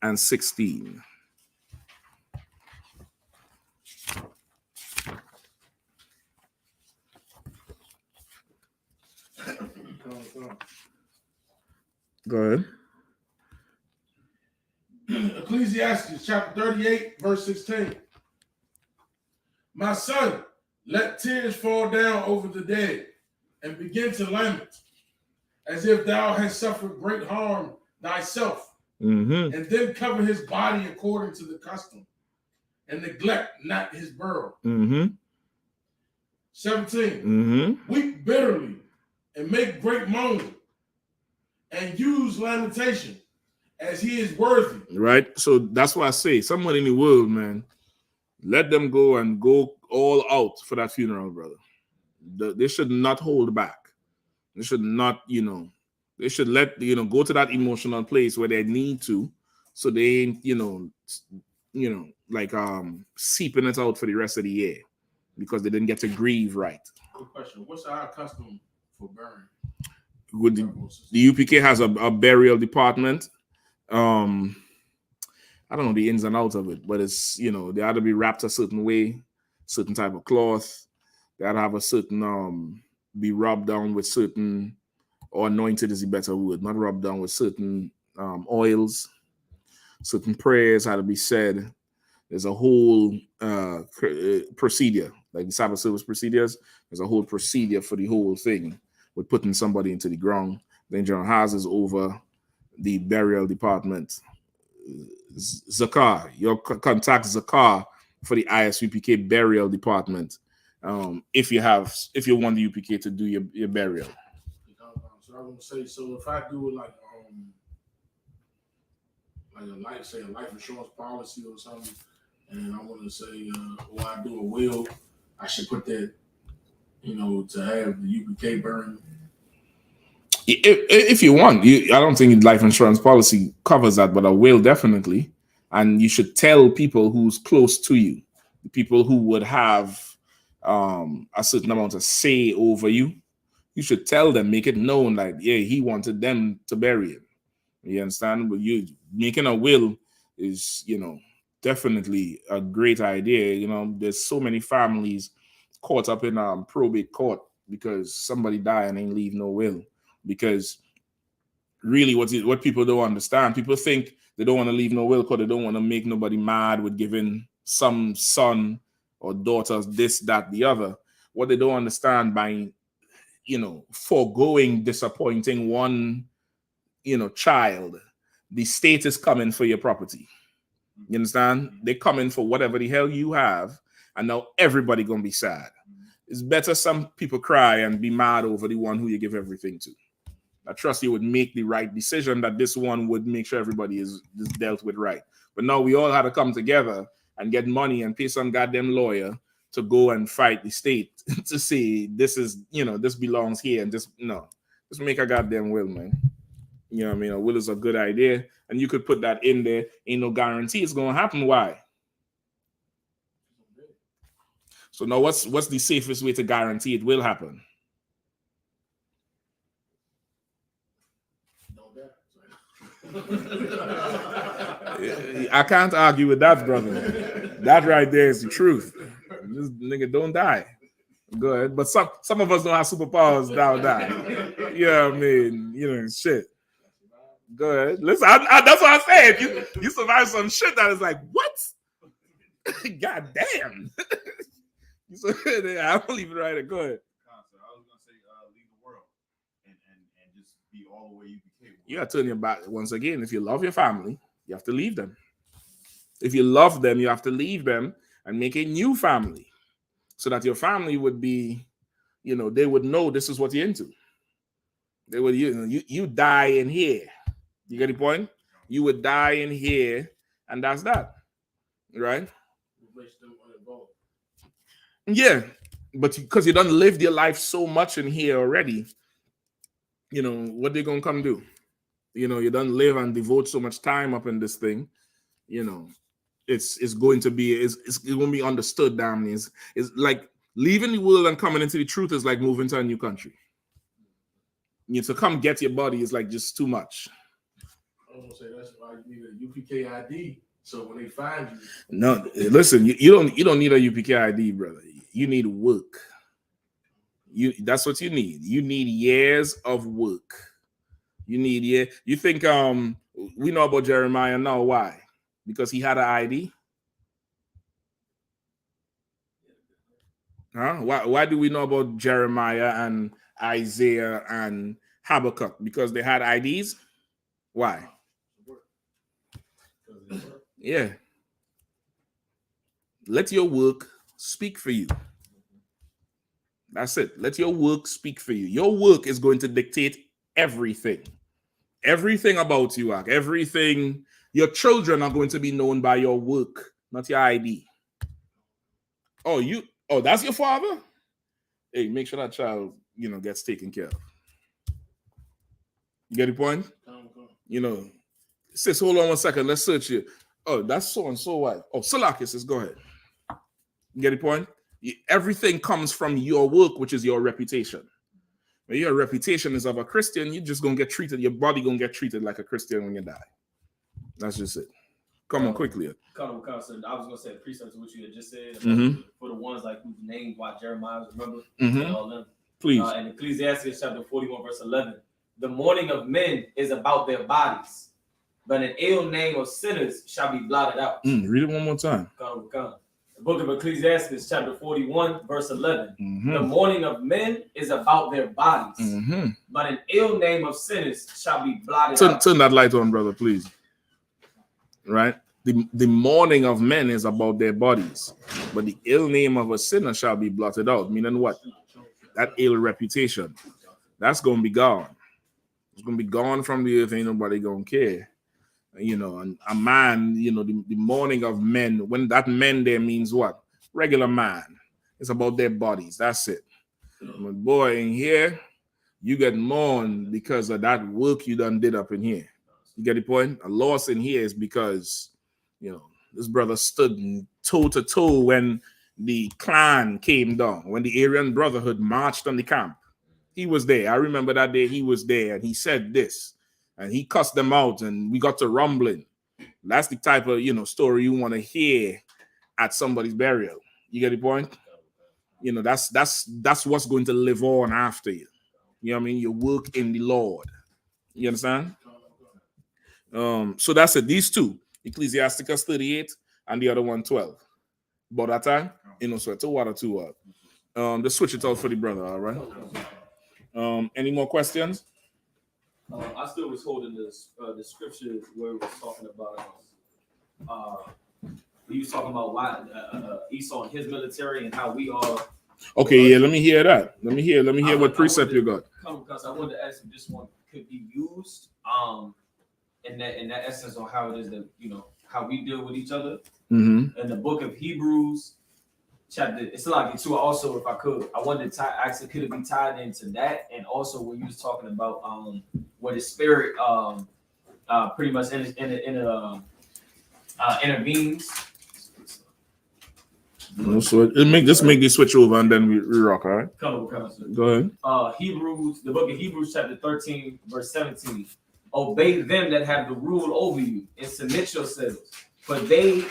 and 16. Go ahead. Ecclesiastes chapter 38, verse 16. My son, let tears fall down over the dead and begin to lament, as if thou hast suffered great harm thyself, and then cover his body according to the custom, and neglect not his burial. 17. Weep bitterly and make great moan, and use lamentation, as he is worthy. Right? So that's why I say, someone in the world, man, let them go and go all out for that funeral, brother. They should not hold back. They should not, they should let, go to that emotional place where they need to, so they ain't, like seeping it out for the rest of the year because they didn't get to grieve right. Good question. What's our custom for burying? With the UPK has a burial department. I don't know the ins and outs of it, but it's, they ought to be wrapped a certain way, certain type of cloth. They ought to have a certain, be rubbed down with certain, or anointed is the better word, not rubbed down with certain oils. Certain prayers had to be said. There's a whole procedure, like the Sabbath service procedures. There's a whole procedure for the whole thing with putting somebody into the ground. Then John Haas over the burial department. Zakar, your contact Zakar for the I.S.U.P.K burial department. If you want the UPK to do your burial. So I want to say, so if I do like a life insurance policy or something, and I want to say, or I do a will, I should put that, to have the UPK burn. If you want, I don't think life insurance policy covers that, but a will definitely. And you should tell people who's close to you, the people who would have a certain amount of say over you. You should tell them, make it known, like, yeah, he wanted them to bury him. You understand? But you making a will is, definitely a great idea. There's so many families caught up in probate court because somebody died and ain't leave no will. Because really what people don't understand, people think they don't want to leave no will because they don't want to make nobody mad with giving some son or daughters this, that, the other. What they don't understand by, foregoing disappointing one, child, the state is coming for your property. You understand? They're coming for whatever the hell you have, and now everybody gonna be sad. It's better some people cry and be mad over the one who you give everything to. I trust you would make the right decision, that this one would make sure everybody is dealt with right. But now we all had to come together and get money and pay some goddamn lawyer to go and fight the state to say this is, this belongs here, and just make a goddamn will, man. You know what I mean? A will is a good idea, and you could put that in there. Ain't no guarantee it's gonna happen. Why? So now what's the safest way to guarantee it will happen? I can't argue with that, brother. That right there is the truth. This nigga don't die. Go ahead. But some of us don't have superpowers down die. Yeah, I mean, shit. Go ahead. Listen, that's what I said. You survive some shit that is like, what? God damn. I believe it right. Go ahead. I was gonna say leave the world and just be all the way you became. You gotta turn your back once again. If you love your family, you have to leave them. If you love them, you have to leave them and make a new family so that your family would be, they would know this is what you're into. They would, you die in here. You get the point? You would die in here, and that's that, right? Yeah, but because you done lived your life so much in here already, what they gonna come do? You done live and devote so much time up in this thing, it's going to be it's going to be understood. Damn, it's like leaving the world and coming into the truth is like moving to a new country. To come get your body is like just too much. I was gonna say that's why you need a UPK ID. So when they find you, no, listen, you don't need a UPK ID, brother. You need work. That's what you need. You need years of work. You think we know about Jeremiah now? Why? Because he had an ID. Huh? Why do we know about Jeremiah and Isaiah and Habakkuk? Because they had IDs. Why? Yeah. Let your work speak for you. That's it. Let your work speak for you. Your work is going to dictate everything. Everything about you, everything. Your children are going to be known by your work, not your ID. Oh, that's your father? Hey, make sure that child, gets taken care of. You get the point? Sis, hold on 1 second. Let's search you. Oh, that's so-and-so wife. Oh, Salakis says, go ahead. You get the point? Everything comes from your work, which is your reputation. When your reputation is of a Christian, you're just going to get treated, your body going to get treated like a Christian when you die. That's just it. Come on, quickly. I was going to say a precept to what you had just said. For the ones like whose names by Jeremiah, remember? And all them. Please. And Ecclesiastes chapter 41, verse 11. The mourning of men is about their bodies, but an ill name of sinners shall be blotted out. Read it one more time. The book of Ecclesiastes chapter 41, verse 11. The mourning of men is about their bodies, but an ill name of sinners shall be blotted out. Turn that light on, brother, please. Right? The mourning of men is about their bodies, but the ill name of a sinner shall be blotted out. Meaning what? That ill reputation. That's going to be gone. It's going to be gone from the earth. Ain't nobody going to care. And a man, the mourning of men, when that men there means what? Regular man. It's about their bodies. That's it. But boy, in here, you get mourned because of that work you done did up in here. You get the point? A loss in here is because, this brother stood toe to toe when the clan came down, when the Aryan Brotherhood marched on the camp. He was there. I remember that day he was there and he said this. And he cussed them out, and we got to rumbling. That's the type of story you want to hear at somebody's burial. You get the point? That's what's going to live on after you. You know what I mean? Your work in the Lord. You understand? So that's it. These two, Ecclesiasticus 38 and the other one 12. About that time, so it's a water two up. Just switch it out for the brother. All right. Any more questions? I still was holding the scripture where it was talking about he was talking about why Esau and his military and how we are. Okay, yeah, let me hear that. Let me hear what precept you got. Because I wanted to ask if this one could be used in that essence on how it is that how we deal with each other. In the book of Hebrews, chapter, it's like two. Also, if I could, I wanted to actually could it be tied into that, and also when you was talking about where the spirit pretty much intervenes. So make this switch over and then we rock. All right. Go ahead. The book of Hebrews, chapter 13, verse 17. Obey them that have the rule over you, and submit yourselves, for they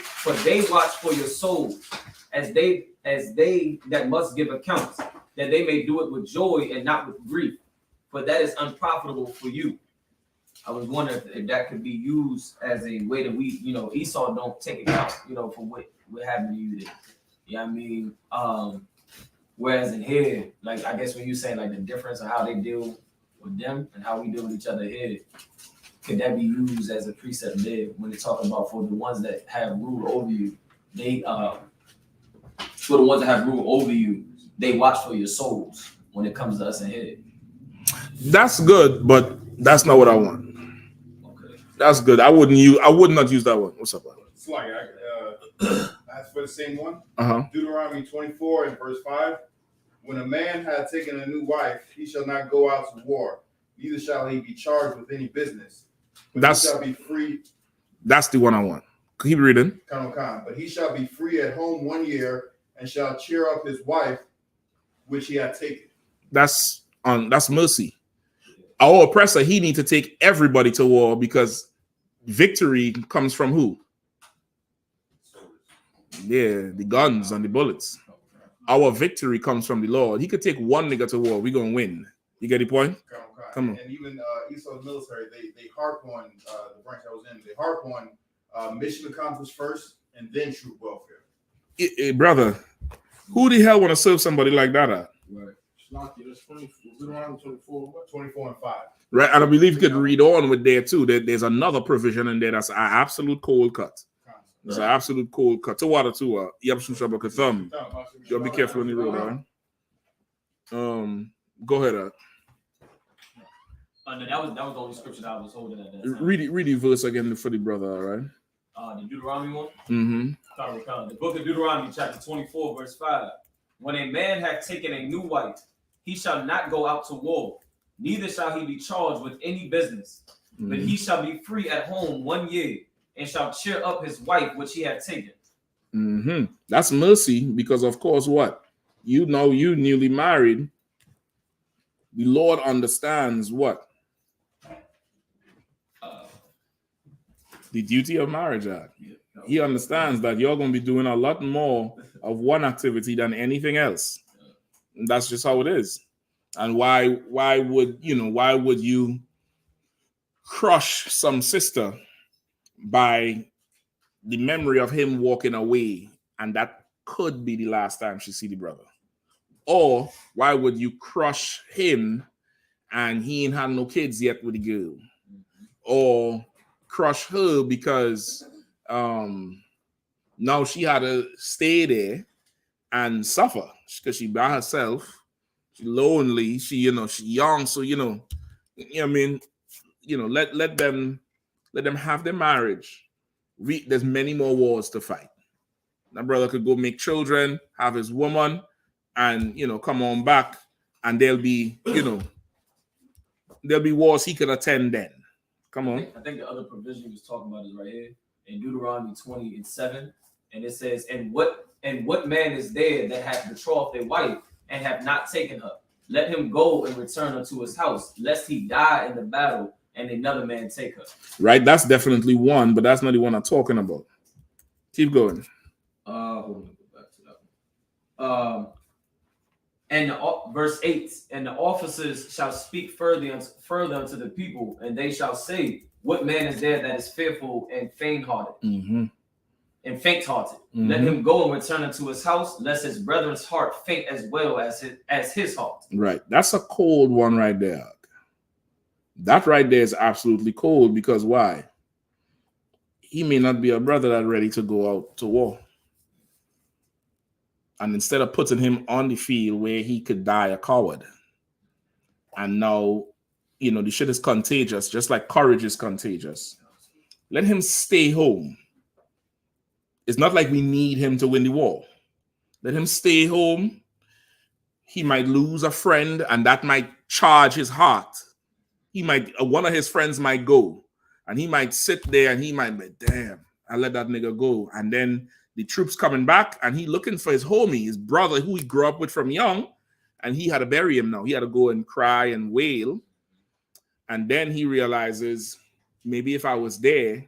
watch for your souls, as they that must give account, that they may do it with joy and not with grief, for that is unprofitable for you. I was wondering if that could be used as a way that we, Esau don't take account, for what happened to you there. Yeah, I mean, whereas in here, like I guess when you say like the difference of how they deal with them and how we deal with each other here, could that be used as a precept there when they talk about for the ones that have rule over you, they for the ones that have rule over you, they watch for your souls when it comes to us in here. That's good, but that's not what I want. Okay. That's good. I would not use that one. What's up, buddy? It's like that's for the same one. Uh-huh. Deuteronomy 24 and verse 5. When a man had taken a new wife, he shall not go out to war, neither shall he be charged with any business. But he shall be free. That's the one I want. Keep reading. But he shall be free at home 1 year, and shall cheer up his wife, which he had taken. That's mercy. Our oppressor, he need to take everybody to war because victory comes from who? Yeah, the guns and the bullets. Our victory comes from the Lord. He could take one nigga to war. We're going to win. You get the point? Come on. And even Esau's military, they harp on the branch I was in. They harp on mission accomplished first and then troop welfare. Brother, who the hell want to serve somebody like that? Right. That's 24 and 5. Right. And I believe you could read on with there too. There's another provision in there that's an absolute cold cut. It's an absolute cold cut. To water too. You'll be careful on the road, right? Go ahead. No, that was the only scripture that I was holding at that time. Read the verse again for the brother, all right? The Deuteronomy one? Mm-hmm. The book of Deuteronomy, chapter 24, verse 5. When a man hath taken a new wife, he shall not go out to war, neither shall he be charged with any business, but he shall be free at home 1 year, and shall cheer up his wife which he hath taken. That's mercy, because of course what? You newly married, the Lord understands what? The duty of marriage act. He understands that you're going to be doing a lot more of one activity than anything else. And that's just how it is. And why would you crush some sister by the memory of him walking away, and that could be the last time she see the brother? Or why would you crush him and he ain't had no kids yet with the girl? Or crush her because now she had to stay there and suffer because she by herself, she lonely, she young, so I mean, let them have their marriage. There's many more wars to fight. That brother could go make children, have his woman, and come on back, and there'll be wars he could attend then. Come on. I think the other provision he was talking about is right here in Deuteronomy 20:7, and it says, "And what man is there that hath betrothed a wife and have not taken her? Let him go and return unto his house, lest he die in the battle and another man take her." Right, that's definitely one, but that's not the one I'm talking about. Keep going. Hold on, go back to that one. And verse 8, and the officers shall speak further unto the people, and they shall say, "What man is there that is fearful and faint-hearted?" And faint-hearted. Let him go and return unto his house, lest his brethren's heart faint as well as his heart. Right. That's a cold one right there. That right there is absolutely cold, because why? He may not be a brother that's ready to go out to war. And instead of putting him on the field where he could die a coward, and now, the shit is contagious, just like courage is contagious. Let him stay home. It's not like we need him to win the war. Let him stay home. He might lose a friend, and that might charge his heart. One of his friends might go, and he might sit there and he might be, damn, I let that nigga go. And then the troops coming back, and he looking for his homie, his brother, who he grew up with from young, and he had to bury him now. He had to go and cry and wail. And then he realizes, maybe if I was there,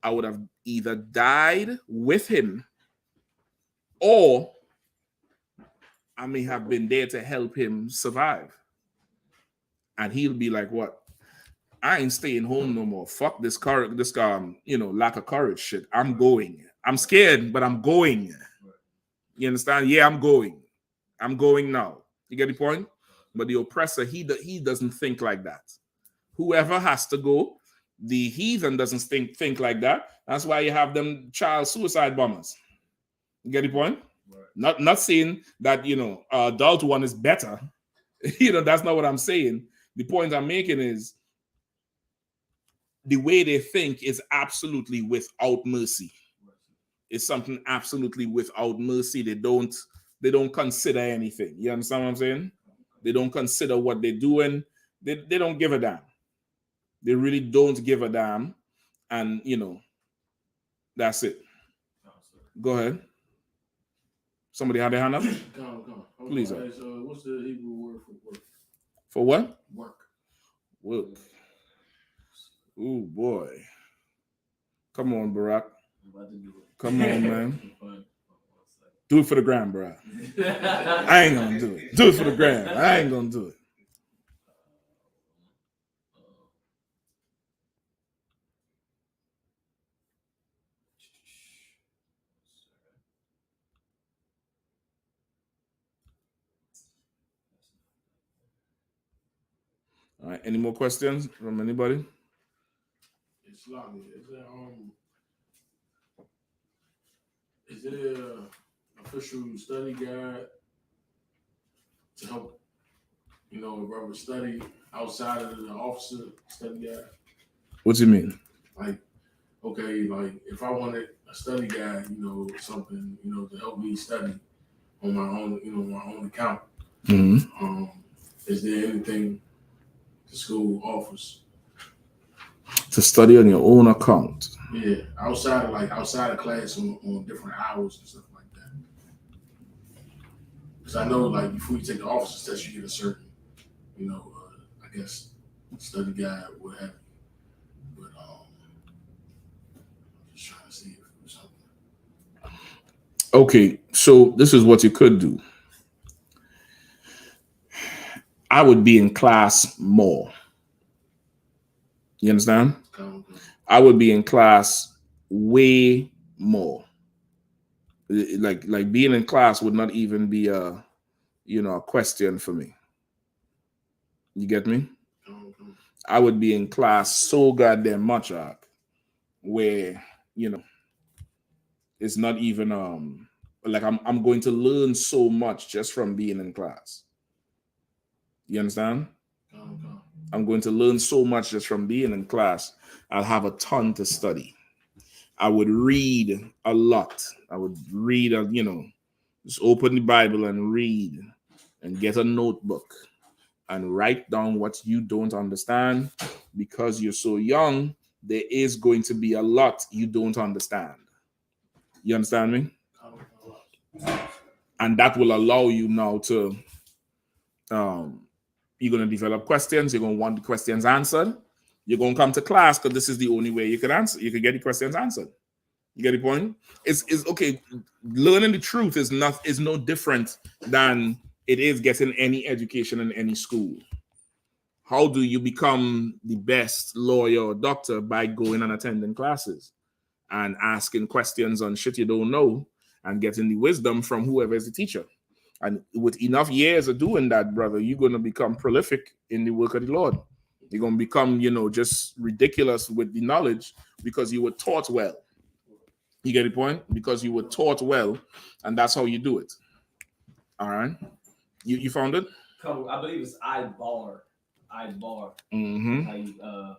I would have either died with him, or I may have been there to help him survive. And he'll be like, what? I ain't staying home no more. Fuck this lack of courage shit. I'm going. I'm scared, but I'm going. You understand? Yeah, I'm going. I'm going now. You get the point? But the oppressor, he doesn't think like that. Whoever has to go, the heathen doesn't think like that. That's why you have them child suicide bombers. You get the point? Right. Not saying that, adult one is better. That's not what I'm saying. The point I'm making is the way they think is absolutely without mercy. It's something absolutely without mercy. They don't consider anything. You understand what I'm saying? They don't consider what they're doing. They don't give a damn. They really don't give a damn. And that's it. Go ahead. Somebody had their hand up? Come. Please. What's the Hebrew word for work? For what? Work. Oh boy. Come on, Barack. Come on, man. Do it for the gram, Barack. I ain't gonna do it. Do it for the gram. I ain't gonna do it. All right. Any more questions from anybody? Is there an official study guide to help, a brother study outside of the officer study guide? What do you mean? Like if I wanted a study guide, something, to help me study on my own account. Mm-hmm. Is there anything the school offers to study on your own account? Yeah, outside of class on different hours and stuff like that. Because I know, before you take the officer's test, you get a certain, I guess, study guide, what have you. But I'm just trying to see if there's something. Okay, so this is what you could do. I would be in class more. You understand? I would be in class way more. Like being in class would not even be a question for me. You get me? I would be in class so goddamn much, where it's not even I'm going to learn so much just from being in class. You understand? I'm going to learn so much just from being in class. I'll have a ton to study. I would read a lot. I would read, just open the Bible and read and get a notebook and write down what you don't understand. Because you're so young, there is going to be a lot you don't understand. You understand me? And that will allow you now to, you're going to develop questions. You're going to want the questions answered. You're going to come to class because this is the only way you can answer. You can get the questions answered. You get the point? It's okay. Learning the truth is no different than it is getting any education in any school. How do you become the best lawyer or doctor? By going and attending classes and asking questions on shit you don't know and getting the wisdom from whoever is the teacher. And with enough years of doing that, brother, you're going to become prolific in the work of the Lord. You're going to become, just ridiculous with the knowledge because you were taught well. You get the point? Because you were taught well, and that's how you do it. All right? You found it? I believe it's I-bar. Mm-hmm.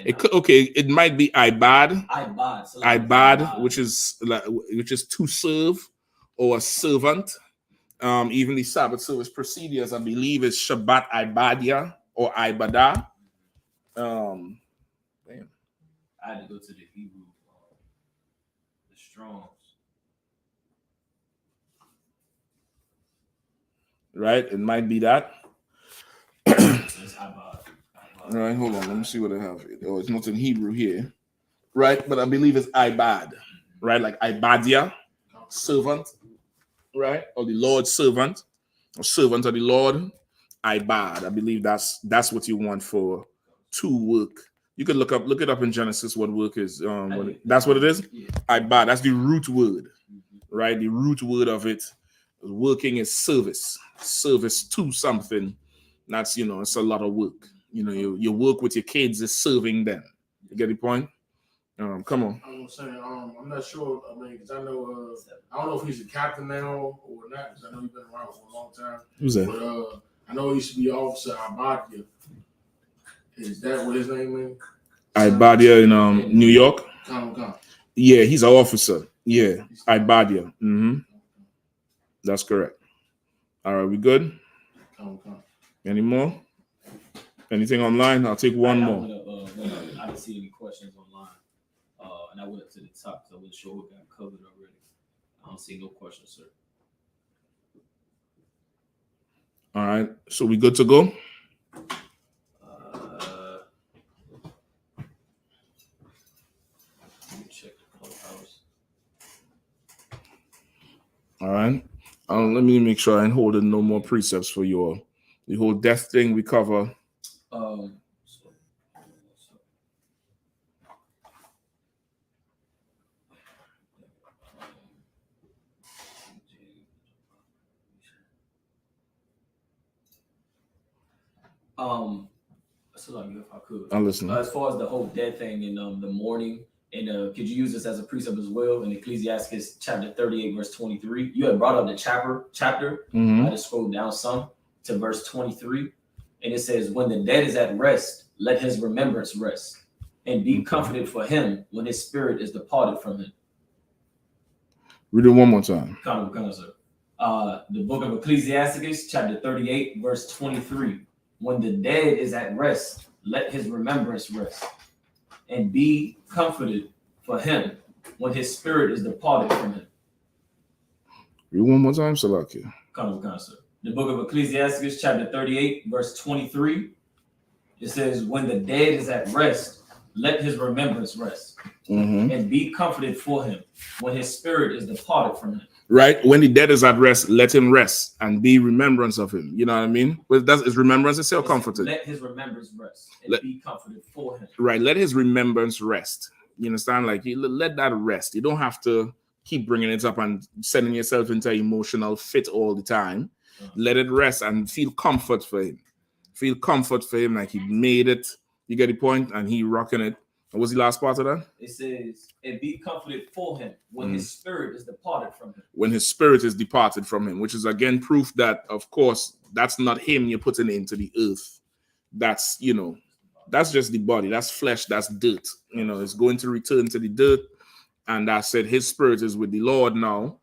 It might be IBAD. IBAD, which is to serve or a servant. Even the Sabbath service procedures, I believe, is Shabbat Ibadah or Ibadah. Damn. I had to go to the Hebrew, the Strongs. Right? It might be that. All right, hold on. Let me see what I have here. Oh, it's not in Hebrew here. Right? But I believe it's Ibad. Right? Like Ibadia, servant. Right? Or the Lord's servant. Or servant of the Lord. Ibad. I believe that's what you want for to work. You could look it up in Genesis what work is. That's what it is? Yeah. Ibad. That's the root word. Right? The root word of it. Working is service. Service to something. That's, it's a lot of work. You work with your kids is serving them. You get the point? Come on. I was saying, I'm not sure. I mean, because I know, I don't know if he's a captain now or not. Because I know he's been around for a long time. Who's that? But I know he used to be Officer I.S.U.P.K. Is that what his name is? I.S.U.P.K in New York. Come. Yeah, he's an officer. Yeah, I.S.U.P.K. That's correct. All right, we good? Come. Any more? Anything online? I'll take one more. I didn't see any questions online. And I went up to the top because I wasn't sure what got covered already. I don't see no questions, sir. All right, so we good to go? Let me check the clubhouse. All right. Let me make sure I ain't holding no more precepts for you all. The whole death thing we cover. So like if I could. I'm listening. As far as the whole dead thing in the morning, and could you use this as a precept as well in Ecclesiastes chapter 38, verse 23? You had brought up the chapter. I just scrolled down some to verse 23, and it says, "When the dead is at rest, let his remembrance rest, and be comforted for him when his spirit is departed from him." Read it one more time. Come on, sir. The book of Ecclesiastes, chapter 38, verse 23. When the dead is at rest, let his remembrance rest, and be comforted for him when his spirit is departed from him. Read one more time, Salakia. Come on, sir. The book of Ecclesiastes, chapter 38, verse 23. It says, "When the dead is at rest, let his remembrance rest, and be comforted for him when his spirit is departed from him." Right? When the dead is at rest, let him rest and be remembrance of him. You know what I mean? But that's his remembrance is still comforted. Let his remembrance rest and be comforted for him. Right. Let his remembrance rest. You understand? Like, let that rest. You don't have to keep bringing it up and sending yourself into an emotional fit all the time. Let it rest and feel comfort for him. Feel comfort for him, like he made it. You get the point? And he rocking it. What was the last part of that? It says, "And be comforted for him when his spirit is departed from him." When his spirit is departed from him, which is again proof that, of course, that's not him you're putting into the earth. That's, that's just the body. That's flesh. That's dirt. It's going to return to the dirt. And I said his spirit is with the Lord now.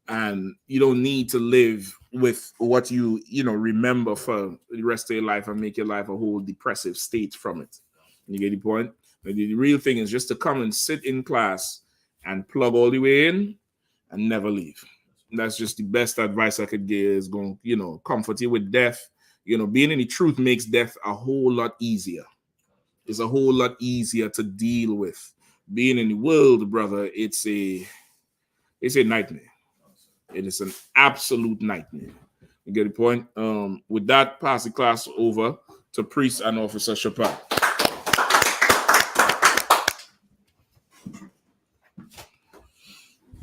And you don't need to live with what you remember for the rest of your life and make your life a whole depressive state from it. You get the point? The real thing is just to come and sit in class and plug all the way in and never leave. That's just the best advice I could give, is going, comfort you with death. Being in the truth makes death a whole lot easier. It's a whole lot easier to deal with. Being in the world, brother, it's a nightmare. It is an absolute nightmare. You get the point? With that, pass the class over to Priest and Officer Chappelle.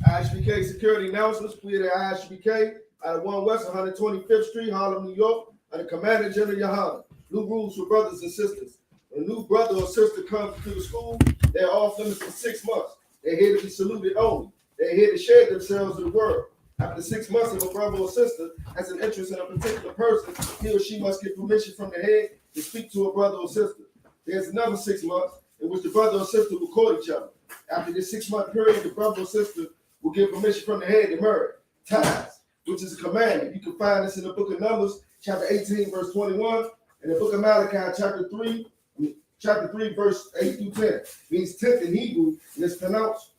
I.S.U.P.K security announcements. We at I.S.U.P.K at 1 West 125th Street, Harlem, New York, under Commander General Yahanna. New rules for brothers and sisters. When a new brother or sister comes to the school, they're off limits for 6 months. They're here to be saluted only. They're here to share themselves with the world. After 6 months, if a brother or sister has an interest in a particular person, he or she must get permission from the head to speak to a brother or sister. There's another 6 months in which the brother or sister will court each other. After this 6-month period, the brother or sister will get permission from the head to marry. Tithes, which is a commandment. You can find this in the book of Numbers, chapter 18, verse 21, and the book of Malachi, chapter 3, verse 8 through 10. Means tenth in Hebrew, and it's pronounced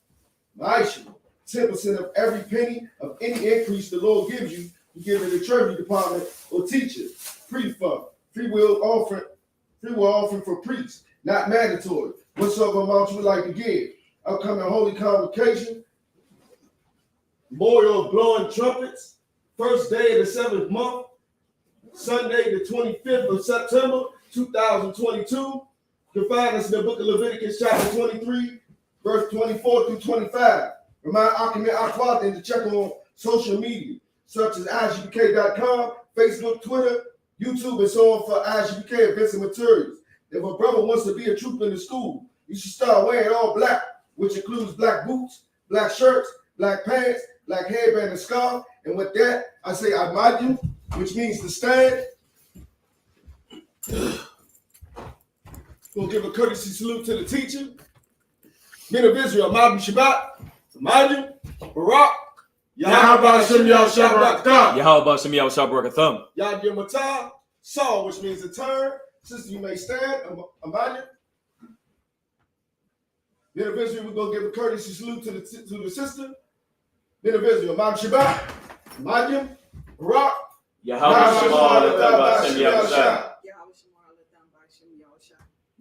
Ma'ishu. 10% of every penny of any increase the Lord gives you, you give it to the Treasury Department or teachers. Pre-fund, free will offering for priests, not mandatory. Whatsoever amount you would like to give. Upcoming holy convocation, memorial of blowing trumpets, first day of the 7th month, Sunday the 25th of September, 2022. You can find us in the book of Leviticus, chapter 23, verse 24 through 25. Remind Akim and Aquatin to check on social media, such as ISUPK.com, Facebook, Twitter, YouTube, and so on for ISUPK events and materials. If a brother wants to be a trooper in the school, you should start wearing all black which includes black boots, black shirts, black pants, black headband and scarf. And with that, I say I.S.U.P.K, which means to stand. We'll give a courtesy salute to the teacher. Men of Israel, Shabbat, I.S.U.P.K, Barak, Yahanna. Yad Yamata, Saul, which means to turn. Sister, you may stand. I.S.U.P.K. Men of Israel, we're going to give a courtesy salute to the sister. Men of Israel, Shabbat, I.S.U.P.K, Barak,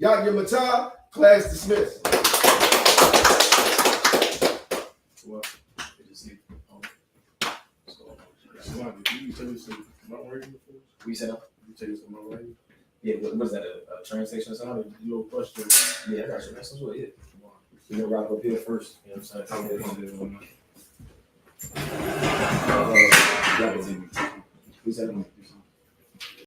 Yad Yamata, class dismissed. Well, did you tell us about writing before? We said, Did you tell us about writing? yeah, what was that, a train station or A something? little question. Yeah, I got you. That's what it is. We're going to rock up here first. You know what I'm saying? We said,